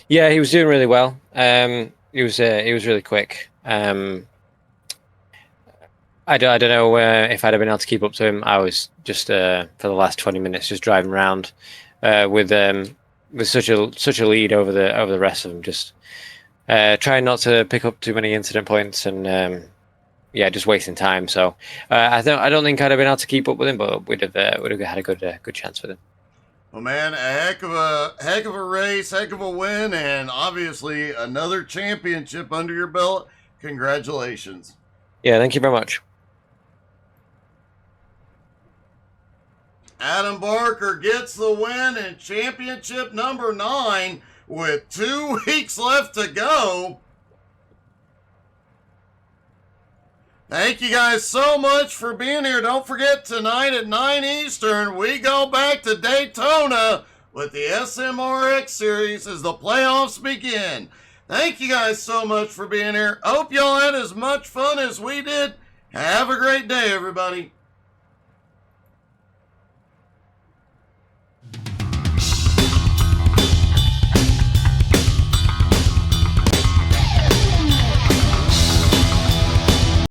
Yeah, he was doing really well. He was really quick. I don't know if I'd have been able to keep up to him. I was just for the last 20 minutes just driving around with such a lead over the rest of them, just trying not to pick up too many incident points and yeah, just wasting time. So I don't think I'd have been able to keep up with him, but we'd have had a good chance with him. Well, man, a heck of a race, heck of a win, and obviously another championship under your belt. Congratulations. Yeah, thank you very much. Adam Barker gets the win in championship number 9 with 2 weeks left to go. Thank you guys so much for being here. Don't forget, tonight at 9 Eastern, we go back to Daytona with the SMRX series as the playoffs begin. Thank you guys so much for being here. Hope y'all had as much fun as we did. Have a great day, everybody.